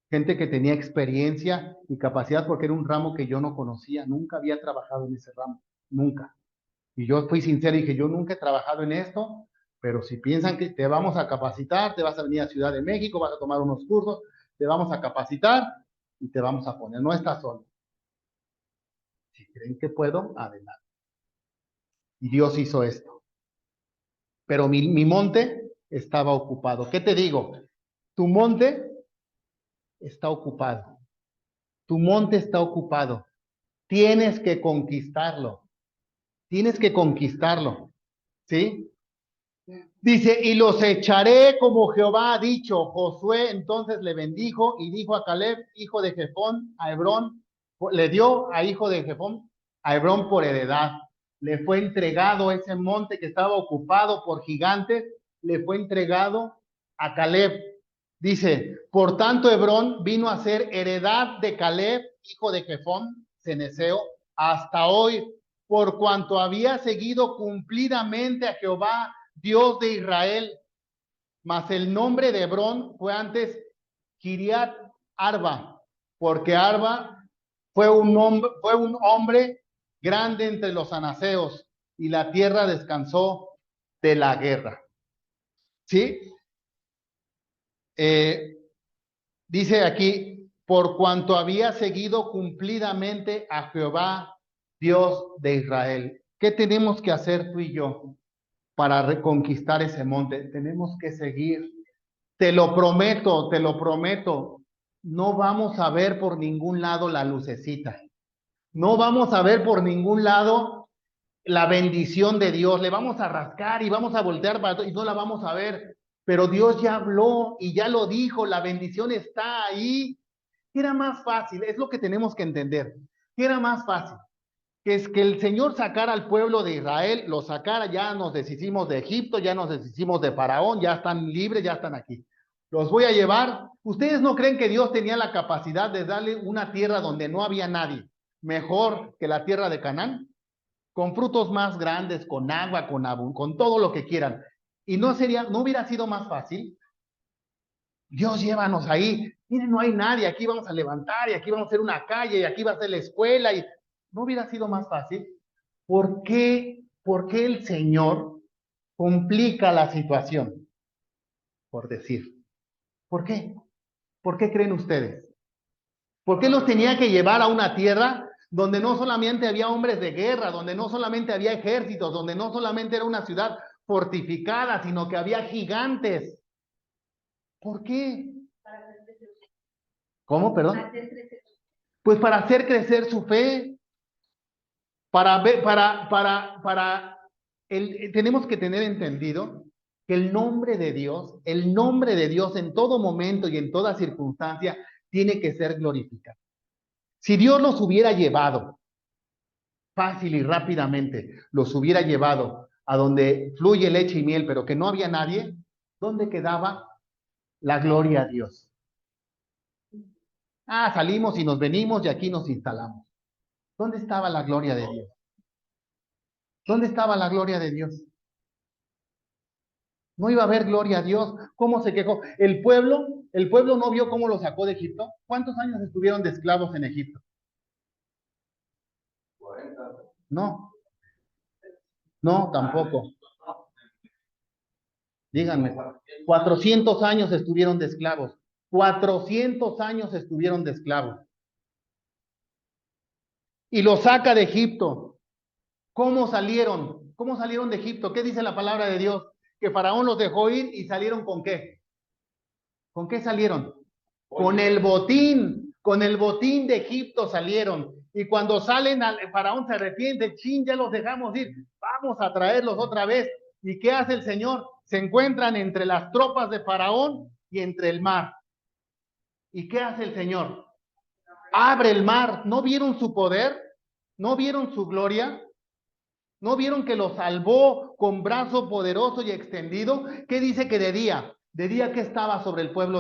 Gente que tenía experiencia y capacidad porque era un ramo que yo no conocía. Nunca había trabajado en ese ramo. Nunca. Y yo fui sincero y dije, yo nunca he trabajado en esto, pero si piensan que te vamos a capacitar, te vas a venir a Ciudad de México, vas a tomar unos cursos, te vamos a capacitar y te vamos a poner. No estás solo. Si creen que puedo, adelante. Y Dios hizo esto. Pero mi monte estaba ocupado. ¿Qué te digo? Tu monte está ocupado. Tu monte está ocupado. Tienes que conquistarlo. Tienes que conquistarlo. ¿Sí? Dice, y los echaré como Jehová ha dicho. Josué entonces le bendijo y dijo a Caleb, hijo de Jefón, a Hebrón, le dio a hijo de Jefón, a Hebrón por heredad. Le fue entregado ese monte que estaba ocupado por gigantes, le fue entregado a Caleb. Dice, por tanto Hebrón vino a ser heredad de Caleb, hijo de Jefón, ceneseo, hasta hoy. por cuanto había seguido cumplidamente a Jehová, Dios de Israel. Mas el nombre de Hebrón fue antes Kiriat Arba, porque Arba fue un hombre grande entre los anaseos, y la tierra descansó de la guerra. ¿Sí? Dice aquí, por cuanto había seguido cumplidamente a Jehová, Dios de Israel. ¿Qué tenemos que hacer tú y yo para reconquistar ese monte? Tenemos que seguir. Te lo prometo, te lo prometo. No vamos a ver por ningún lado la lucecita. No vamos a ver por ningún lado la bendición de Dios. Le vamos a rascar y vamos a voltear y no la vamos a ver. Pero Dios ya habló y ya lo dijo. La bendición está ahí. Era más fácil, es lo que tenemos que entender. Era más fácil que es que el Señor sacara al pueblo de Israel, lo sacara, ya nos deshicimos de Egipto, ya nos deshicimos de Faraón, ya están libres, ya están aquí. Los voy a llevar. ¿Ustedes no creen que Dios tenía la capacidad de darle una tierra donde no había nadie, mejor que la tierra de Canaán? Con frutos más grandes, con agua, con todo lo que quieran. ¿Y no hubiera sido más fácil? Dios, llévanos ahí. Miren, no hay nadie, aquí vamos a levantar, y aquí vamos a hacer una calle, y aquí va a ser la escuela, y ¿no hubiera sido más fácil? ¿Por qué el Señor complica la situación? Por decir. ¿Por qué? ¿Por qué creen ustedes? ¿Por qué los tenía que llevar a una tierra donde no solamente había hombres de guerra, donde no solamente había ejércitos, donde no solamente era una ciudad fortificada, sino que había gigantes? ¿Por qué? ¿Cómo, perdón? Pues para hacer crecer su fe, tenemos que tener entendido que el nombre de Dios en todo momento y en toda circunstancia tiene que ser glorificado. Si Dios los hubiera llevado fácil y rápidamente, los hubiera llevado a donde fluye leche y miel, pero que no había nadie, ¿dónde quedaba la gloria a Dios? Salimos y nos venimos y aquí nos instalamos. ¿Dónde estaba la gloria de Dios? ¿Dónde estaba la gloria de Dios? No iba a haber gloria a Dios. ¿Cómo se quejó? El pueblo no vio cómo lo sacó de Egipto. ¿Cuántos años estuvieron de esclavos en Egipto? 40. No, no, tampoco. Díganme, 400 años estuvieron de esclavos. 400 años estuvieron de esclavos. Y lo saca de Egipto. ¿Cómo salieron? ¿Cómo salieron de Egipto? ¿Qué dice la palabra de Dios? Que Faraón los dejó ir y salieron ¿con qué? ¿Con qué salieron? Con el botín de Egipto salieron. Y cuando salen, Faraón se arrepiente, ya los dejamos ir, vamos a traerlos otra vez. ¿Y qué hace el Señor? Se encuentran entre las tropas de Faraón y entre el mar. ¿Y qué hace el Señor? Abre el mar. ¿No vieron su poder? ¿No vieron su gloria? ¿No vieron que los salvó con brazo poderoso y extendido? ¿Qué dice que de día? De día que estaba sobre el pueblo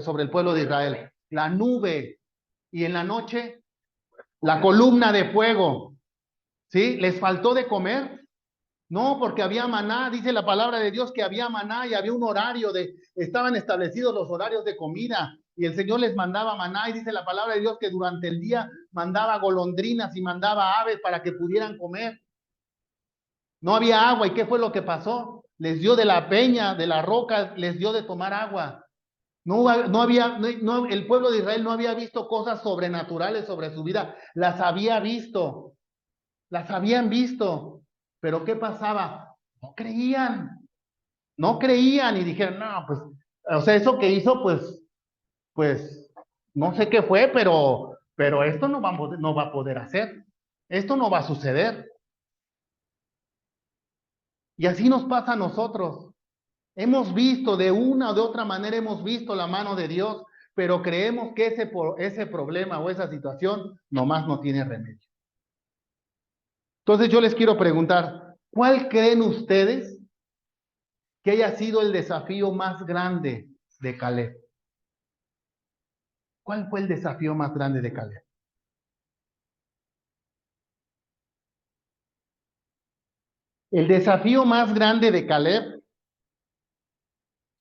sobre el pueblo de Israel. La nube. Y en la noche, la columna de fuego. ¿Sí? ¿Les faltó de comer? No, porque había maná. Dice la palabra de Dios que había maná y había un horario estaban establecidos los horarios de comida. Y el Señor les mandaba maná. Y dice la palabra de Dios que durante el día mandaba golondrinas y mandaba aves para que pudieran comer. No había agua. ¿Y qué fue lo que pasó? Les dio de la peña, de la roca, les dio de tomar agua. El pueblo de Israel no había visto cosas sobrenaturales sobre su vida. Las había visto. Las habían visto. Pero ¿qué pasaba? No creían. No creían y dijeron, no, pues, o sea, eso que hizo, pues, no sé qué fue, pero esto no va a poder hacer. Esto no va a suceder. Y así nos pasa a nosotros. Hemos visto, de una o de otra manera, hemos visto la mano de Dios, pero creemos que ese problema o esa situación nomás no tiene remedio. Entonces yo les quiero preguntar, ¿cuál creen ustedes que haya sido el desafío más grande de Caleb? ¿Cuál fue el desafío más grande de Caleb? El desafío más grande de Caleb,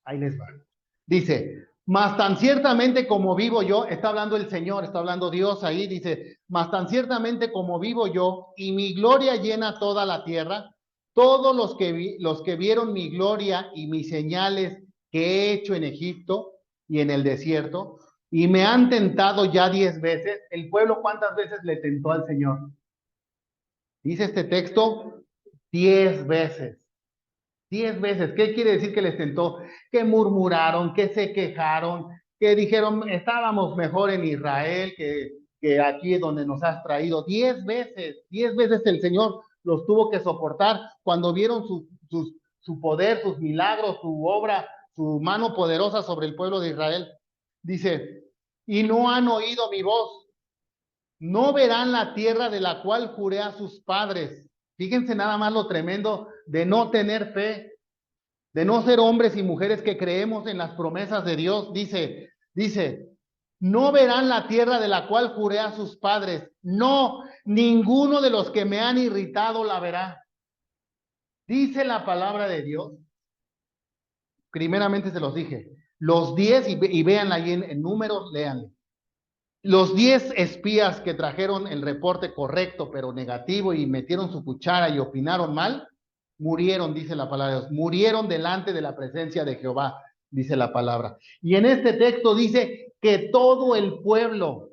ahí les va. Dice, mas tan ciertamente como vivo yo, está hablando el Señor, está hablando Dios ahí, dice, mas tan ciertamente como vivo yo, y mi gloria llena toda la tierra, todos los que vieron mi gloria y mis señales que he hecho en Egipto y en el desierto, y me han tentado ya 10 veces, el pueblo, ¿cuántas veces le tentó al Señor? Dice este texto, 10 veces. 10 veces. ¿Qué quiere decir que les tentó? Que murmuraron, que se quejaron, que dijeron, estábamos mejor en Israel que aquí donde nos has traído. 10 veces el Señor los tuvo que soportar cuando vieron su poder, sus milagros, su obra, su mano poderosa sobre el pueblo de Israel. Dice, y no han oído mi voz, no verán la tierra de la cual juré a sus padres. Fíjense nada más lo tremendo de no tener fe, de no ser hombres y mujeres que creemos en las promesas de Dios. Dice, no verán la tierra de la cual juré a sus padres. No, ninguno de los que me han irritado la verá. Dice la palabra de Dios. Primeramente se los dije. Los 10, y véanla ahí en números, léanle. Los 10 espías que trajeron el reporte correcto, pero negativo, y metieron su cuchara y opinaron mal, murieron, dice la palabra de Dios. Murieron delante de la presencia de Jehová, dice la palabra. Y en este texto dice que todo el pueblo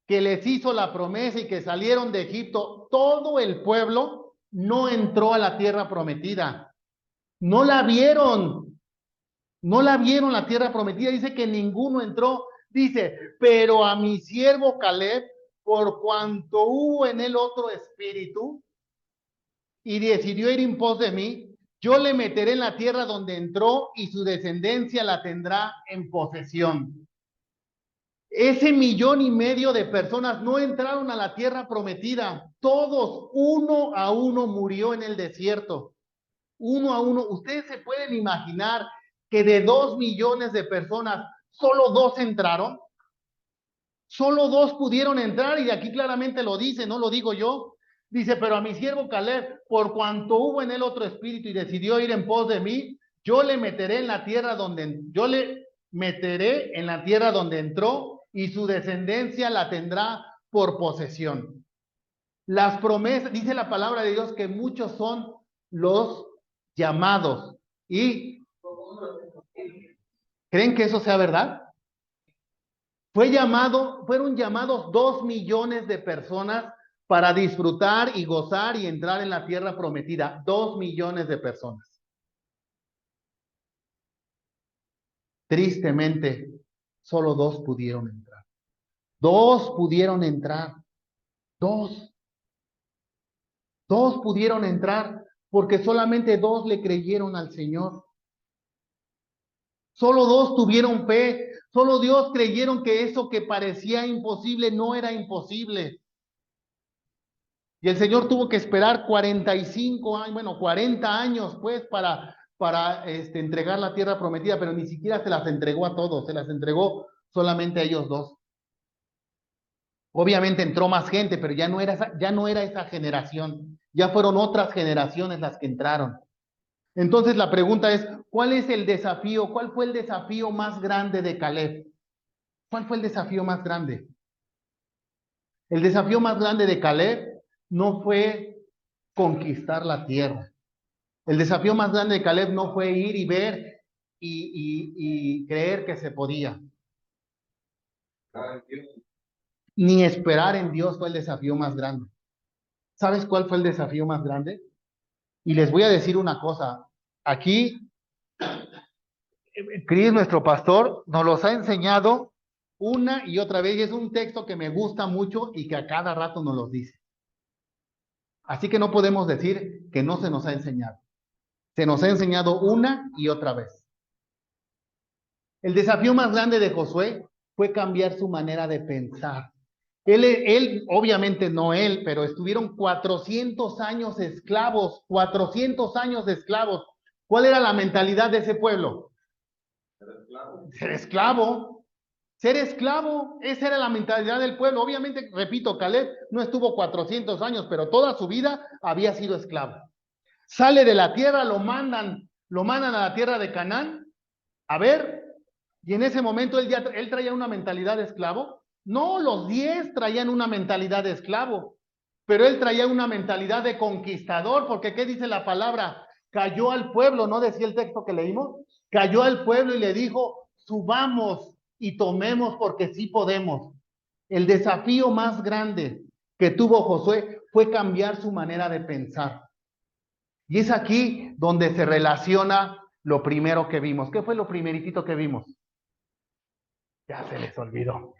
que les hizo la promesa y que salieron de Egipto, todo el pueblo no entró a la tierra prometida. No la vieron. No la vieron la tierra prometida, dice que ninguno entró, dice, pero a mi siervo Caleb, por cuanto hubo en él otro espíritu, y decidió ir en pos de mí, yo le meteré en la tierra donde entró, y su descendencia la tendrá en posesión. Ese 1,500,000 de personas no entraron a la tierra prometida, todos, uno a uno murió en el desierto. Uno a uno. Ustedes se pueden imaginar que de 2 millones de personas, solo 2 entraron. Solo 2 pudieron entrar, y aquí claramente lo dice, no lo digo yo. Dice, pero a mi siervo Caleb, por cuanto hubo en él otro espíritu y decidió ir en pos de mí, yo le meteré en la tierra donde entró, y su descendencia la tendrá por posesión. Las promesas, dice la palabra de Dios, que muchos son los llamados. ¿Y creen que eso sea verdad? Fueron llamados 2 millones de personas para disfrutar y gozar y entrar en la tierra prometida. 2 millones de personas. Tristemente, solo 2 pudieron entrar. 2 pudieron entrar. 2. 2 pudieron entrar porque solamente 2 le creyeron al Señor. Solo 2 tuvieron fe, solo Dios creyeron que eso que parecía imposible no era imposible. Y el Señor tuvo que esperar 45 años, 40 años pues para entregar la tierra prometida, pero ni siquiera se las entregó a todos, se las entregó solamente a ellos 2. Obviamente entró más gente, pero ya no era esa generación, ya fueron otras generaciones las que entraron. Entonces la pregunta es, ¿cuál es el desafío? ¿Cuál fue el desafío más grande de Caleb? ¿Cuál fue el desafío más grande? El desafío más grande de Caleb no fue conquistar la tierra. El desafío más grande de Caleb no fue ir y ver y creer que se podía. Ni esperar en Dios fue el desafío más grande. ¿Sabes cuál fue el desafío más grande? Y les voy a decir una cosa. Aquí, Cris, nuestro pastor, nos los ha enseñado una y otra vez, y es un texto que me gusta mucho y que a cada rato nos los dice. Así que no podemos decir que no se nos ha enseñado. Se nos ha enseñado una y otra vez. El desafío más grande de Josué fue cambiar su manera de pensar. Él, obviamente no él, pero estuvieron 400 años esclavos, 400 años de esclavos. ¿Cuál era la mentalidad de ese pueblo? Ser esclavo. Ser esclavo, esa era la mentalidad del pueblo. Obviamente, repito, Caleb no estuvo 400 años, pero toda su vida había sido esclavo. Sale de la tierra, lo mandan a la tierra de Canaán, a ver, y en ese momento él traía una mentalidad de esclavo. No, los 10 traían una mentalidad de esclavo, pero él traía una mentalidad de conquistador, porque ¿qué dice la palabra? Cayó al pueblo, ¿no decía el texto que leímos? Cayó al pueblo y le dijo, subamos y tomemos porque sí podemos. El desafío más grande que tuvo Josué fue cambiar su manera de pensar. Y es aquí donde se relaciona lo primero que vimos. ¿Qué fue lo primeritito que vimos? Ya se les olvidó.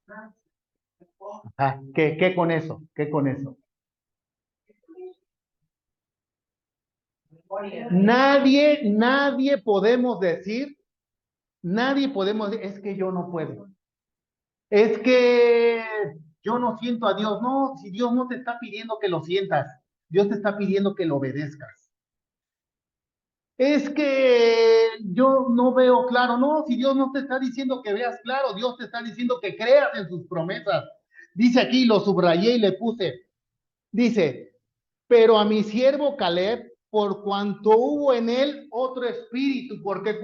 Ajá. ¿Qué con eso? ¿Qué con eso? Nadie podemos decir, es que yo no puedo. Es que yo no siento a Dios. No, si Dios no te está pidiendo que lo sientas, Dios te está pidiendo que lo obedezcas. Es que yo no veo claro. No, si Dios no te está diciendo que veas claro, Dios te está diciendo que creas en sus promesas. Dice aquí, lo subrayé y le puse, dice, pero a mi siervo Caleb, por cuanto hubo en él otro espíritu, porque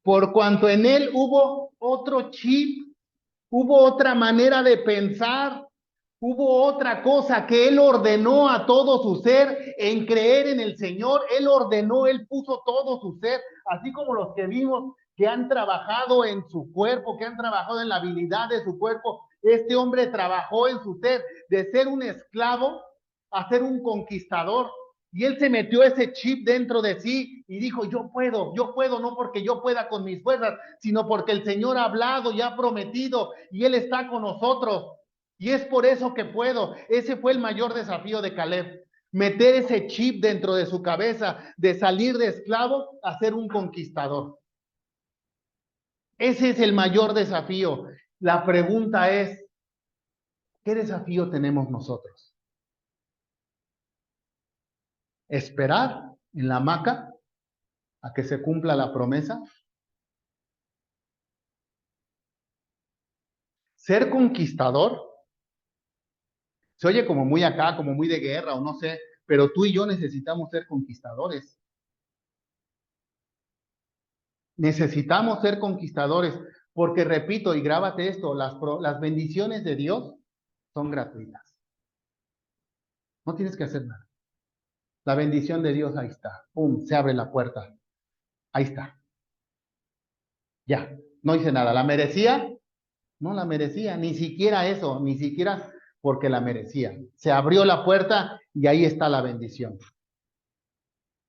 por cuanto en él hubo otro chip, hubo otra manera de pensar, hubo otra cosa que él ordenó a todo su ser en creer en el Señor. Él ordenó, él puso todo su ser, así como los que vimos que han trabajado en su cuerpo, que han trabajado en la habilidad de su cuerpo. Este hombre trabajó en su ser, de ser un esclavo a ser un conquistador. Y él se metió ese chip dentro de sí y dijo, yo puedo, no porque yo pueda con mis fuerzas, sino porque el Señor ha hablado y ha prometido y Él está con nosotros. Y es por eso que puedo. Ese fue el mayor desafío de Caleb. Meter ese chip dentro de su cabeza, de salir de esclavo a ser un conquistador. Ese es el mayor desafío. La pregunta es, ¿qué desafío tenemos nosotros? ¿Esperar en la hamaca a que se cumpla la promesa? ¿Ser conquistador? Se oye como muy acá, como muy de guerra o no sé, pero tú y yo necesitamos ser conquistadores. Necesitamos ser conquistadores, porque repito y grábate esto, las bendiciones de Dios son gratuitas. No tienes que hacer nada. La bendición de Dios ahí está. ¡Pum! Se abre la puerta. Ahí está. Ya, no hice nada. ¿La merecía? No la merecía, ni siquiera eso, ni siquiera porque la merecía. Se abrió la puerta y ahí está la bendición.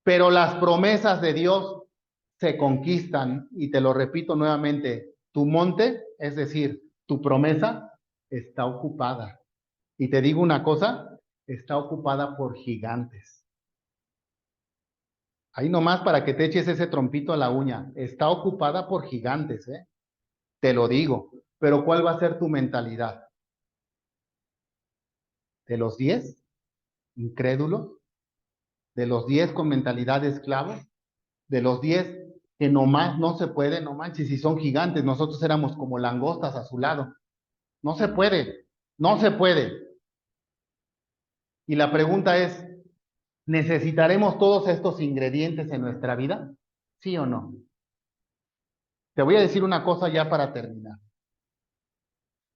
Pero las promesas de Dios se conquistan, y te lo repito nuevamente, tu monte, es decir, tu promesa, está ocupada. Y te digo una cosa, está ocupada por gigantes. Ahí nomás para que te eches ese trompito a la uña, está ocupada por gigantes, ¿eh? Te lo digo. Pero ¿cuál va a ser tu mentalidad? ¿De los 10 incrédulos? ¿De los 10 con mentalidad de esclavo? ¿De los 10 que nomás no se puede? No manches, si son gigantes, nosotros éramos como langostas a su lado. No se puede, no se puede. Y la pregunta es, ¿necesitaremos todos estos ingredientes en nuestra vida? ¿Sí o no? Te voy a decir una cosa ya para terminar.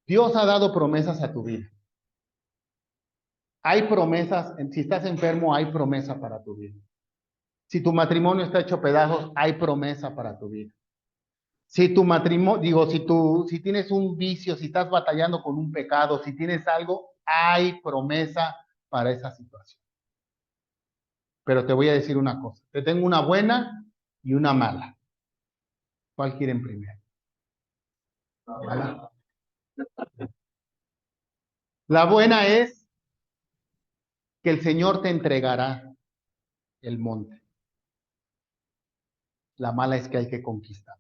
Dios ha dado promesas a tu vida. Hay promesas, si estás enfermo, hay promesa para tu vida. Si tu matrimonio está hecho pedazos, hay promesa para tu vida. Si tu matrimonio, digo, si tienes un vicio, si estás batallando con un pecado, si tienes algo, hay promesa para esa situación. Pero te voy a decir una cosa. Te tengo una buena y una mala. ¿Cuál quieren primero? ¿Mala? La buena es que el Señor te entregará el monte. La mala es que hay que conquistar.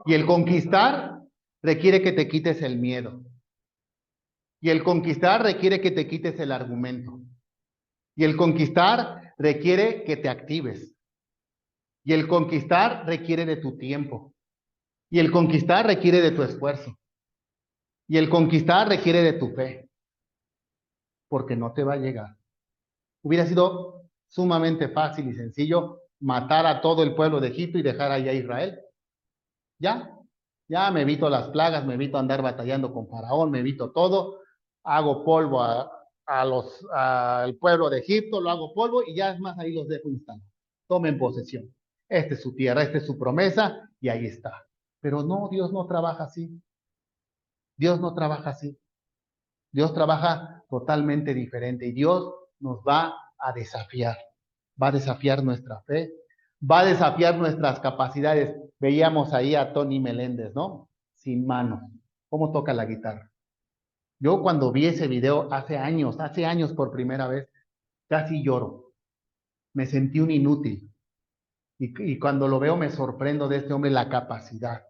Y el conquistar requiere que te quites el miedo. Y el conquistar requiere que te quites el argumento. Y el conquistar requiere que te actives. Y el conquistar requiere de tu tiempo. Y el conquistar requiere de tu esfuerzo. Y el conquistar requiere de tu fe. Porque no te va a llegar. Hubiera sido sumamente fácil y sencillo matar a todo el pueblo de Egipto y dejar allá a Israel. Ya me evito las plagas, me evito andar batallando con Faraón, me evito todo, hago polvo al pueblo de Egipto, lo hago polvo y ya es más, ahí los dejo instalados. Tomen posesión. Esta es su tierra, esta es su promesa y ahí está. Pero no, Dios no trabaja así. Dios no trabaja así. Dios trabaja totalmente diferente y Dios nos va a desafiar. Va a desafiar nuestra fe, va a desafiar nuestras capacidades. Veíamos ahí a Tony Meléndez, ¿no? Sin manos. ¿Cómo toca la guitarra? Yo cuando vi ese video hace años por primera vez, casi lloro. Me sentí un inútil. Y cuando lo veo me sorprendo de este hombre la capacidad.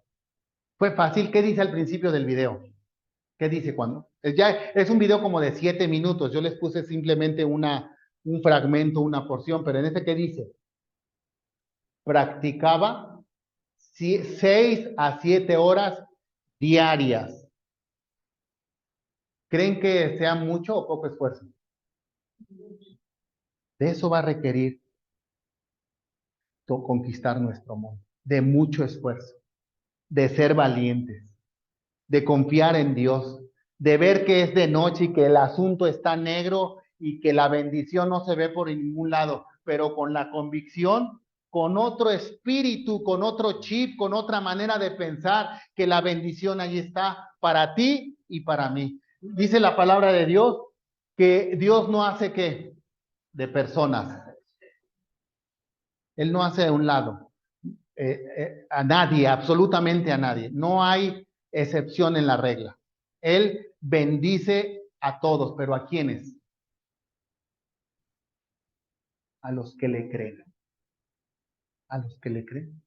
Fue fácil. ¿Qué dice al principio del video? ¿Qué dice cuando? Es un video como de 7 minutos. Yo les puse simplemente un fragmento, una porción, pero en este, ¿qué dice? Practicaba 6 a 7 horas diarias. ¿Creen que sea mucho o poco esfuerzo? De eso va a requerir conquistar nuestro mundo, de mucho esfuerzo, de ser valientes, de confiar en Dios, de ver que es de noche y que el asunto está negro y que la bendición no se ve por ningún lado, pero con la convicción, con otro espíritu, con otro chip, con otra manera de pensar, que la bendición ahí está para ti y para mí. Dice la palabra de Dios que Dios no hace ¿qué? De personas. Él no hace de un lado a nadie, absolutamente a nadie. No hay excepción en la regla. Él bendice a todos, pero ¿a quiénes? A los que le creen. A los que le creen.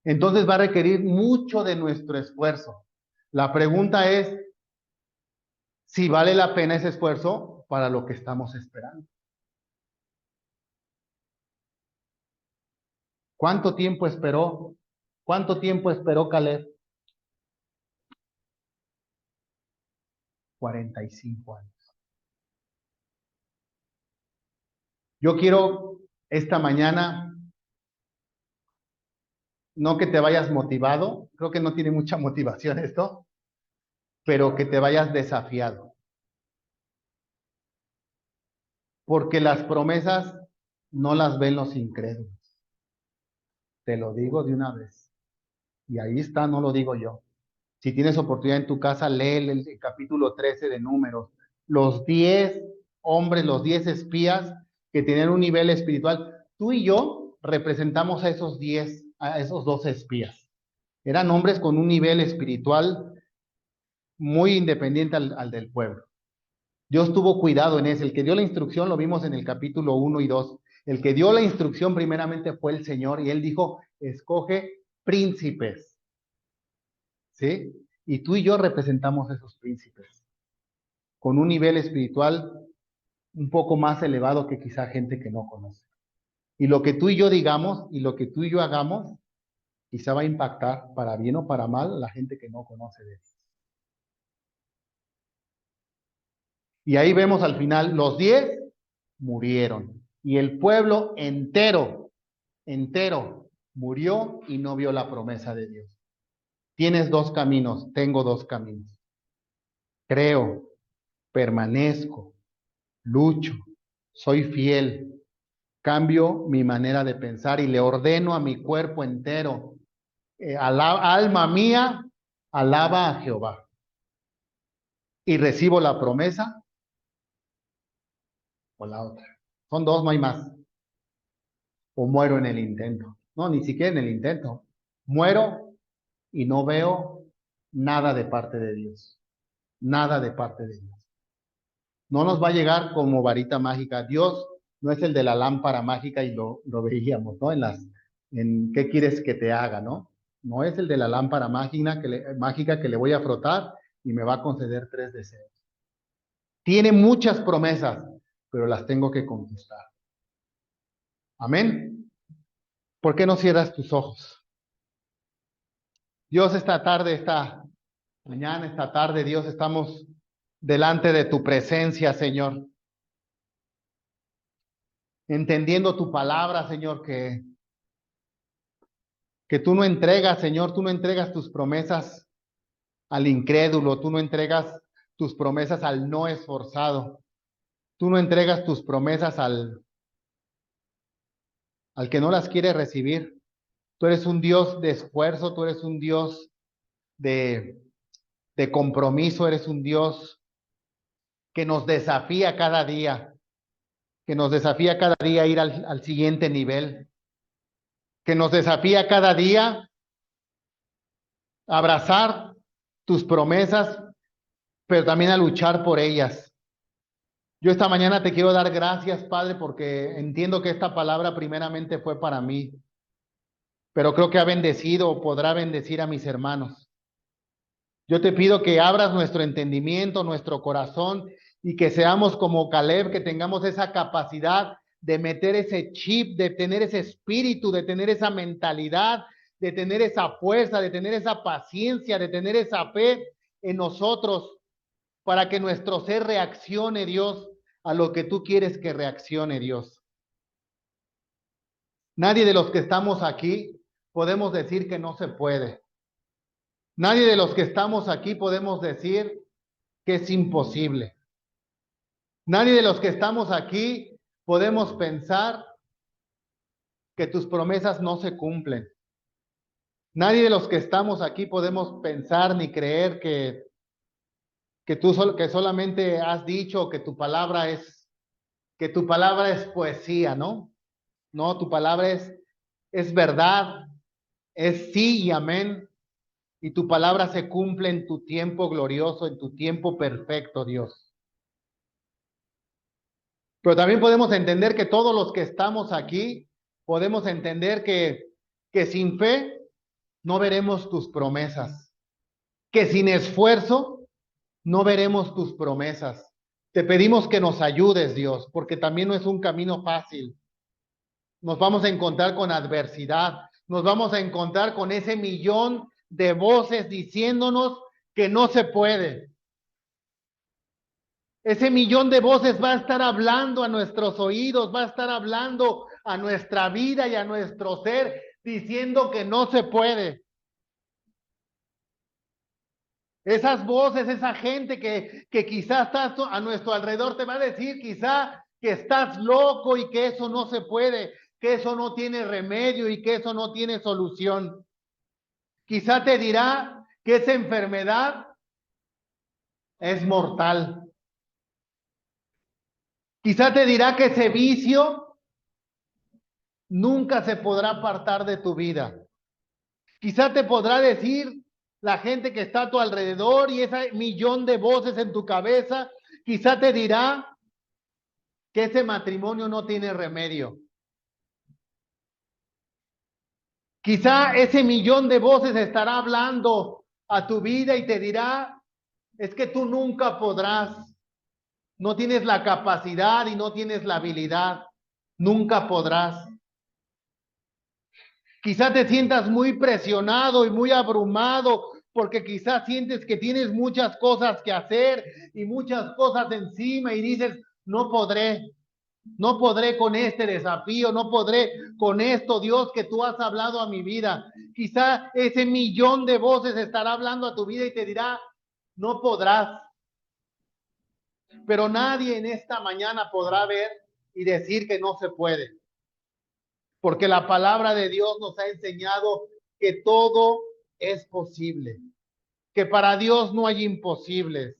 Entonces va a requerir mucho de nuestro esfuerzo. La pregunta es si vale la pena ese esfuerzo para lo que estamos esperando. ¿Cuánto tiempo esperó? ¿Cuánto tiempo esperó Caleb? 45 años. Yo quiero esta mañana, no que te vayas motivado, creo que no tiene mucha motivación esto, pero que te vayas desafiado. Porque las promesas no las ven los incrédulos. Te lo digo de una vez. Y ahí está, no lo digo yo. Si tienes oportunidad en tu casa, lee el capítulo 13 de Números. Los 10 hombres, los 10 espías que tenían un nivel espiritual. Tú y yo representamos a esos 10, a esos 12 espías. Eran hombres con un nivel espiritual muy independiente al del pueblo. Dios tuvo cuidado en ese. El que dio la instrucción lo vimos en el capítulo 1 y 2. El que dio la instrucción primeramente fue el Señor y él dijo, escoge príncipes. ¿Sí? Y tú y yo representamos a esos príncipes, con un nivel espiritual un poco más elevado que quizá gente que no conoce. Y lo que tú y yo digamos y lo que tú y yo hagamos, quizá va a impactar para bien o para mal a la gente que no conoce de eso. Y ahí vemos al final, los 10 murieron. Y el pueblo entero murió y no vio la promesa de Dios. Tienes 2 caminos, tengo 2 caminos. Creo, permanezco, lucho, soy fiel, cambio mi manera de pensar y le ordeno a mi cuerpo entero, alma mía, alaba a Jehová. Y recibo la promesa o la otra. Son 2, no hay más. O muero en el intento. No, ni siquiera en el intento. Muero y no veo nada de parte de Dios. Nada de parte de Dios. No nos va a llegar como varita mágica. Dios no es el de la lámpara mágica y lo veíamos, ¿no? En qué quieres que te haga, ¿no? No es el de la lámpara mágica que le voy a frotar y me va a conceder 3 deseos. Tiene muchas promesas, pero las tengo que conquistar. Amén. ¿Por qué no cierras tus ojos? Dios, esta tarde, esta mañana, esta tarde, Dios, estamos delante de tu presencia, Señor. Entendiendo tu palabra, Señor, que tú no entregas, Señor, tú no entregas tus promesas al incrédulo, tú no entregas tus promesas al no esforzado, tú no entregas tus promesas al que no las quiere recibir. Tú eres un Dios de esfuerzo, tú eres un Dios de, de compromiso, eres un Dios que nos desafía cada día, que nos desafía cada día a ir al siguiente nivel, que nos desafía cada día a abrazar tus promesas, pero también a luchar por ellas. Yo esta mañana te quiero dar gracias, Padre, porque entiendo que esta palabra primeramente fue para mí, pero creo que ha bendecido o podrá bendecir a mis hermanos. Yo te pido que abras nuestro entendimiento, nuestro corazón, y que seamos como Caleb, que tengamos esa capacidad de meter ese chip, de tener ese espíritu, de tener esa mentalidad, de tener esa fuerza, de tener esa paciencia, de tener esa fe en nosotros, para que nuestro ser reaccione, Dios, a lo que tú quieres que reaccione, Dios. Nadie de los que estamos aquí podemos decir que no se puede. Nadie de los que estamos aquí podemos decir que es imposible. Nadie de los que estamos aquí podemos pensar que tus promesas no se cumplen. Nadie de los que estamos aquí podemos pensar ni creer que que solamente has dicho que tu palabra es poesía, ¿no? No, tu palabra es verdad, es sí y amén. Y tu palabra se cumple en tu tiempo glorioso, en tu tiempo perfecto, Dios. Pero también podemos entender que todos los que estamos aquí, podemos entender que sin fe no veremos tus promesas, que sin esfuerzo no veremos tus promesas. Te pedimos que nos ayudes, Dios, porque también no es un camino fácil. Nos vamos a encontrar con adversidad, nos vamos a encontrar con ese millón de voces diciéndonos que no se puede. Ese millón de voces va a estar hablando a nuestros oídos, va a estar hablando a nuestra vida y a nuestro ser, diciendo que no se puede. Esas voces, esa gente que quizás está a nuestro alrededor te va a decir quizá que estás loco y que eso no se puede, que eso no tiene remedio y que eso no tiene solución. Quizá te dirá que esa enfermedad es mortal. Quizá te dirá que ese vicio nunca se podrá apartar de tu vida. Quizá te podrá decir la gente que está a tu alrededor y ese millón de voces en tu cabeza, quizá te dirá que ese matrimonio no tiene remedio. Quizá ese millón de voces estará hablando a tu vida y te dirá, es que tú nunca podrás, no tienes la capacidad y no tienes la habilidad, nunca podrás. Quizá te sientas muy presionado y muy abrumado porque quizás sientes que tienes muchas cosas que hacer y muchas cosas encima y dices, no podré con este desafío, no podré con esto, Dios, que tú has hablado a mi vida. Quizá ese millón de voces estará hablando a tu vida y te dirá, no podrás. Pero nadie en esta mañana podrá ver y decir que no se puede. Porque la palabra de Dios nos ha enseñado que todo es posible, que para Dios no hay imposibles,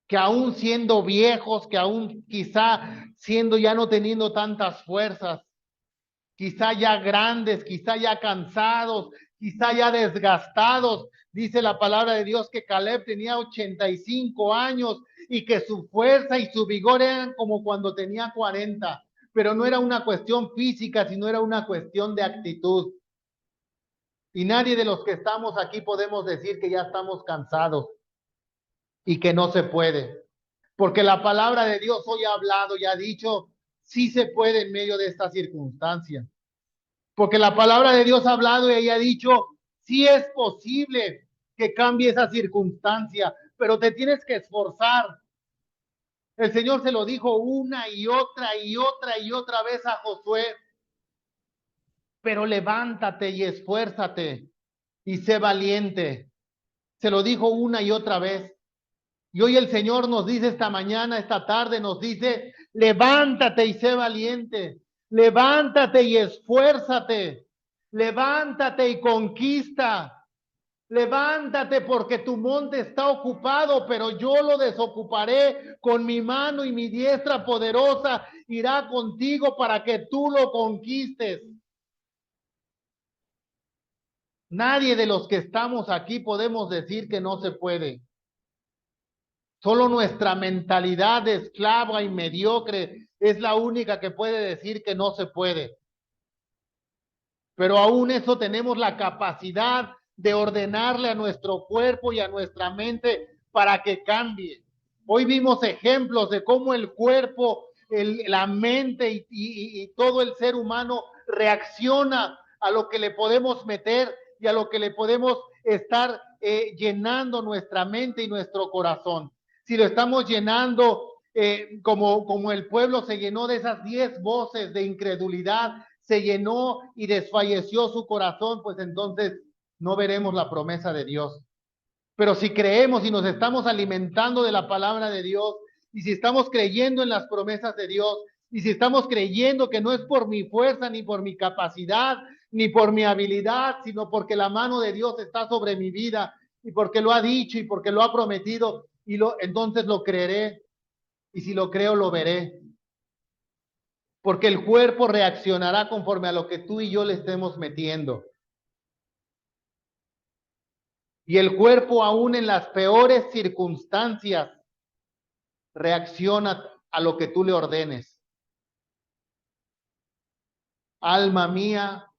que aún siendo viejos, que aún quizá siendo ya no teniendo tantas fuerzas, quizá ya grandes, quizá ya cansados, quizá ya desgastados, dice la palabra de Dios que Caleb tenía 85 años y que su fuerza y su vigor eran como cuando tenía 40. Pero no era una cuestión física, sino era una cuestión de actitud. Y nadie de los que estamos aquí podemos decir que ya estamos cansados y que no se puede. Porque la palabra de Dios hoy ha hablado y ha dicho, sí se puede en medio de esta circunstancia. Porque la palabra de Dios ha hablado y ella ha dicho, sí es posible que cambie esa circunstancia, pero te tienes que esforzar. El Señor se lo dijo una y otra y otra y otra vez a Josué. Pero levántate y esfuérzate y sé valiente. Se lo dijo una y otra vez. Y hoy el Señor nos dice esta mañana, esta tarde, nos dice, levántate y sé valiente. Levántate y esfuérzate. Levántate y conquista. Levántate porque tu monte está ocupado, pero yo lo desocuparé con mi mano y mi diestra poderosa irá contigo para que tú lo conquistes. Nadie de los que estamos aquí podemos decir que no se puede. Solo nuestra mentalidad de esclava y mediocre es la única que puede decir que no se puede. Pero aún eso tenemos la capacidad de ordenarle a nuestro cuerpo y a nuestra mente para que cambie. Hoy vimos ejemplos de cómo el cuerpo, la mente y todo el ser humano reacciona a lo que le podemos meter y a lo que le podemos estar llenando nuestra mente y nuestro corazón. Si lo estamos llenando como el pueblo se llenó de esas 10 voces de incredulidad, se llenó y desfalleció su corazón, pues entonces no veremos la promesa de Dios. Pero si creemos y nos estamos alimentando de la palabra de Dios, y si estamos creyendo en las promesas de Dios, y si estamos creyendo que no es por mi fuerza, ni por mi capacidad, ni por mi habilidad, sino porque la mano de Dios está sobre mi vida, y porque lo ha dicho, y porque lo ha prometido, entonces lo creeré, y si lo creo, lo veré. Porque el cuerpo reaccionará conforme a lo que tú y yo le estemos metiendo. Y el cuerpo, aún en las peores circunstancias, reacciona a lo que tú le ordenes. Alma mía,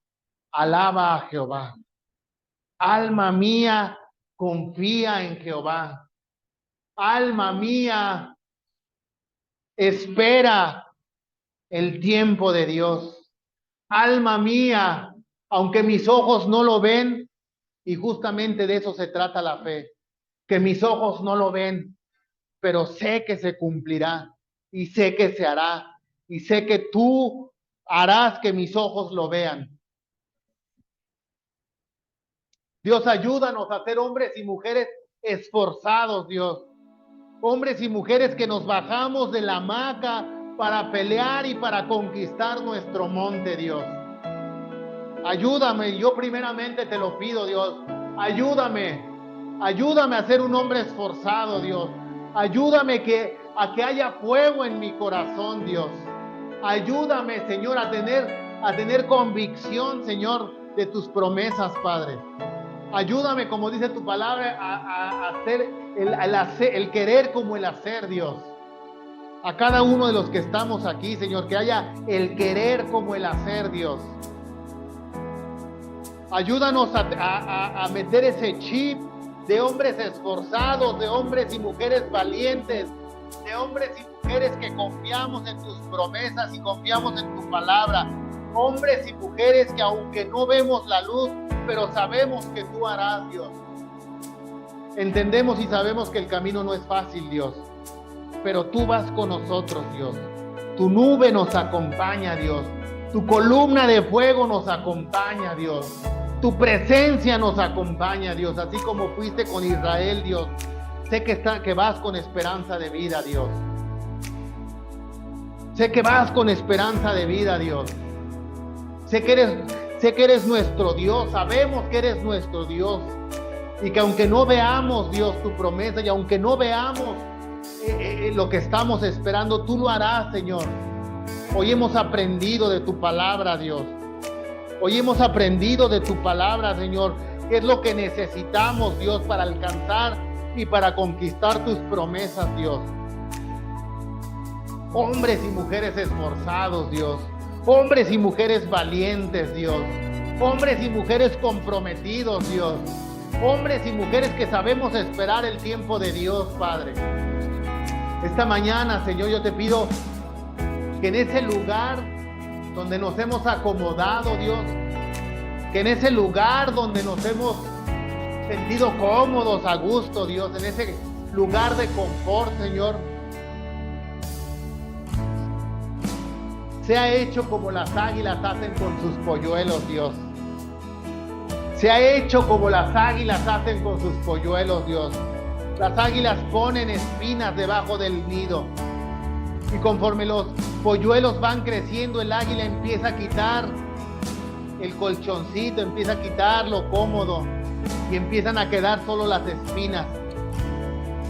alaba a Jehová. Alma mía, confía en Jehová. Alma mía, espera el tiempo de Dios. Alma mía, aunque mis ojos no lo ven, y justamente de eso se trata la fe, que mis ojos no lo ven, pero sé que se cumplirá, y sé que se hará, y sé que tú harás que mis ojos lo vean. Dios, ayúdanos a ser hombres y mujeres esforzados, Dios. Hombres y mujeres que nos bajamos de la hamaca para pelear y para conquistar nuestro monte, Dios. Ayúdame, yo primeramente te lo pido, Dios. Ayúdame a ser un hombre esforzado, Dios. Ayúdame a que haya fuego en mi corazón, Dios. Ayúdame, Señor, a tener convicción, Señor, de tus promesas, Padre. Ayúdame, como dice tu palabra, a hacer el querer como el hacer, Dios. A cada uno de los que estamos aquí, Señor, que haya el querer como el hacer, Dios. Ayúdanos a meter ese chip de hombres esforzados, de hombres y mujeres valientes, de hombres y mujeres que confiamos en tus promesas y confiamos en tu palabra. Hombres y mujeres que aunque no vemos la luz, pero sabemos que tú harás, Dios. Entendemos y sabemos que el camino no es fácil, Dios, pero tú vas con nosotros, Dios. Tu nube nos acompaña, Dios. Tu columna de fuego nos acompaña, Dios. Tu presencia nos acompaña, Dios, así como fuiste con Israel, Dios. Sé que vas con esperanza de vida, Dios. Sé que vas con esperanza de vida, Dios. Sé que eres nuestro Dios, sabemos que eres nuestro Dios. Y que aunque no veamos, Dios, tu promesa, y aunque no veamos lo que estamos esperando, tú lo harás, Señor. Hoy hemos aprendido de tu palabra, Dios. Hoy hemos aprendido de tu palabra, Señor, qué es lo que necesitamos, Dios, para alcanzar y para conquistar tus promesas, Dios. Hombres y mujeres esforzados, Dios. Hombres y mujeres valientes, Dios. Hombres y mujeres comprometidos, Dios. Hombres y mujeres que sabemos esperar el tiempo de Dios, Padre. Esta mañana, Señor, yo te pido que en ese lugar donde nos hemos acomodado, Dios, que en ese lugar donde nos hemos sentido cómodos, a gusto, Dios, en ese lugar de confort, Señor, sea hecho como las águilas hacen con sus polluelos, Dios. Se ha hecho como las águilas hacen con sus polluelos, Dios. Las águilas ponen espinas debajo del nido. Y conforme los polluelos van creciendo, el águila empieza a quitar el colchoncito, empieza a quitar lo cómodo. Y empiezan a quedar solo las espinas.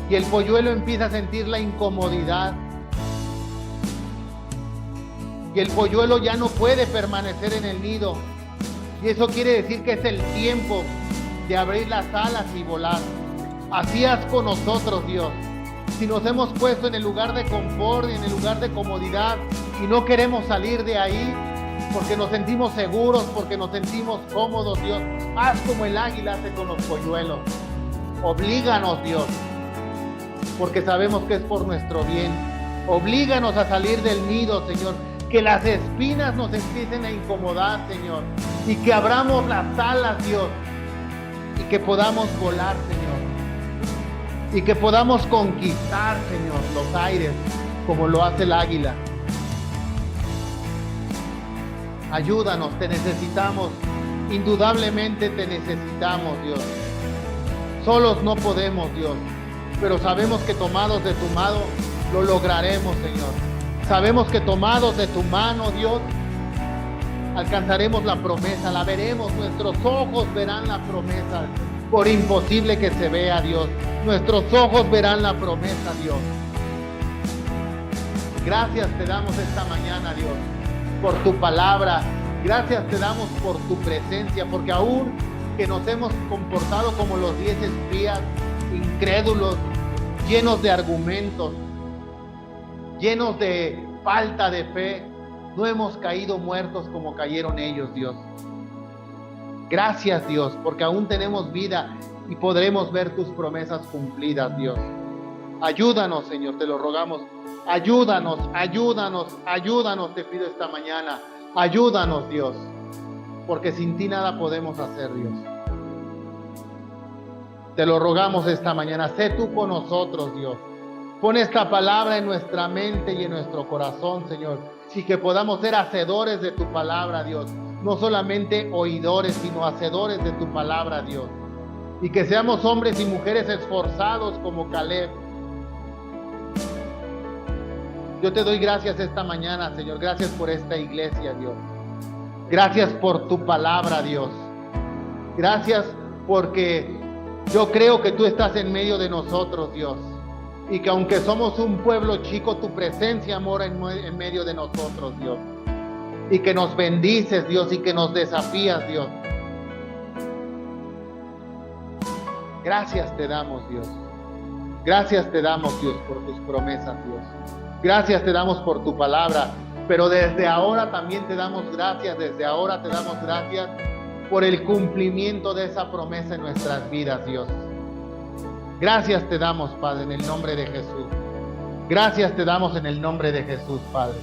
Y el polluelo empieza a sentir la incomodidad. Y el polluelo ya no puede permanecer en el nido. Y eso quiere decir que es el tiempo de abrir las alas y volar. Así haz con nosotros, Dios. Si nos hemos puesto en el lugar de confort, en el lugar de comodidad, y no queremos salir de ahí, porque nos sentimos seguros, porque nos sentimos cómodos, Dios, haz como el águila hace con los polluelos. Oblíganos, Dios, porque sabemos que es por nuestro bien. Oblíganos a salir del nido, Señor. Que las espinas nos empiecen a incomodar, Señor, y que abramos las alas, Dios, y que podamos volar, Señor, y que podamos conquistar, Señor, los aires, como lo hace el águila. Ayúdanos, te necesitamos, indudablemente te necesitamos, Dios. Solos no podemos, Dios, pero sabemos que tomados de tu mano lo lograremos, Señor. Sabemos que tomados de tu mano, Dios, alcanzaremos la promesa, la veremos, nuestros ojos verán la promesa, por imposible que se vea, Dios. Nuestros ojos verán la promesa, Dios. Gracias te damos esta mañana, Dios, por tu palabra. Gracias te damos por tu presencia, porque aún que nos hemos comportado como los 10 espías, incrédulos, llenos de argumentos, llenos de falta de fe, no hemos caído muertos como cayeron ellos, Dios. Gracias, Dios, porque aún tenemos vida y podremos ver tus promesas cumplidas, Dios. Ayúdanos, Señor, te lo rogamos. Ayúdanos, ayúdanos, ayúdanos, te pido esta mañana. Ayúdanos, Dios, porque sin ti nada podemos hacer, Dios. Te lo rogamos esta mañana. Sé tú con nosotros, Dios. Pon esta palabra en nuestra mente y en nuestro corazón, Señor, y que podamos ser hacedores de tu palabra, Dios. No solamente oidores, sino hacedores de tu palabra, Dios. Y que seamos hombres y mujeres esforzados como Caleb. Yo te doy gracias esta mañana, Señor. Gracias por esta iglesia, Dios. Gracias por tu palabra, Dios. Gracias porque yo creo que tú estás en medio de nosotros, Dios. Y que aunque somos un pueblo chico, tu presencia mora en medio de nosotros, Dios. Y que nos bendices, Dios, y que nos desafías, Dios. Gracias te damos, Dios. Gracias te damos, Dios, por tus promesas, Dios. Gracias te damos por tu palabra. Pero desde ahora también te damos gracias, desde ahora te damos gracias por el cumplimiento de esa promesa en nuestras vidas, Dios. Gracias te damos, Padre, en el nombre de Jesús. Gracias te damos en el nombre de Jesús, Padre.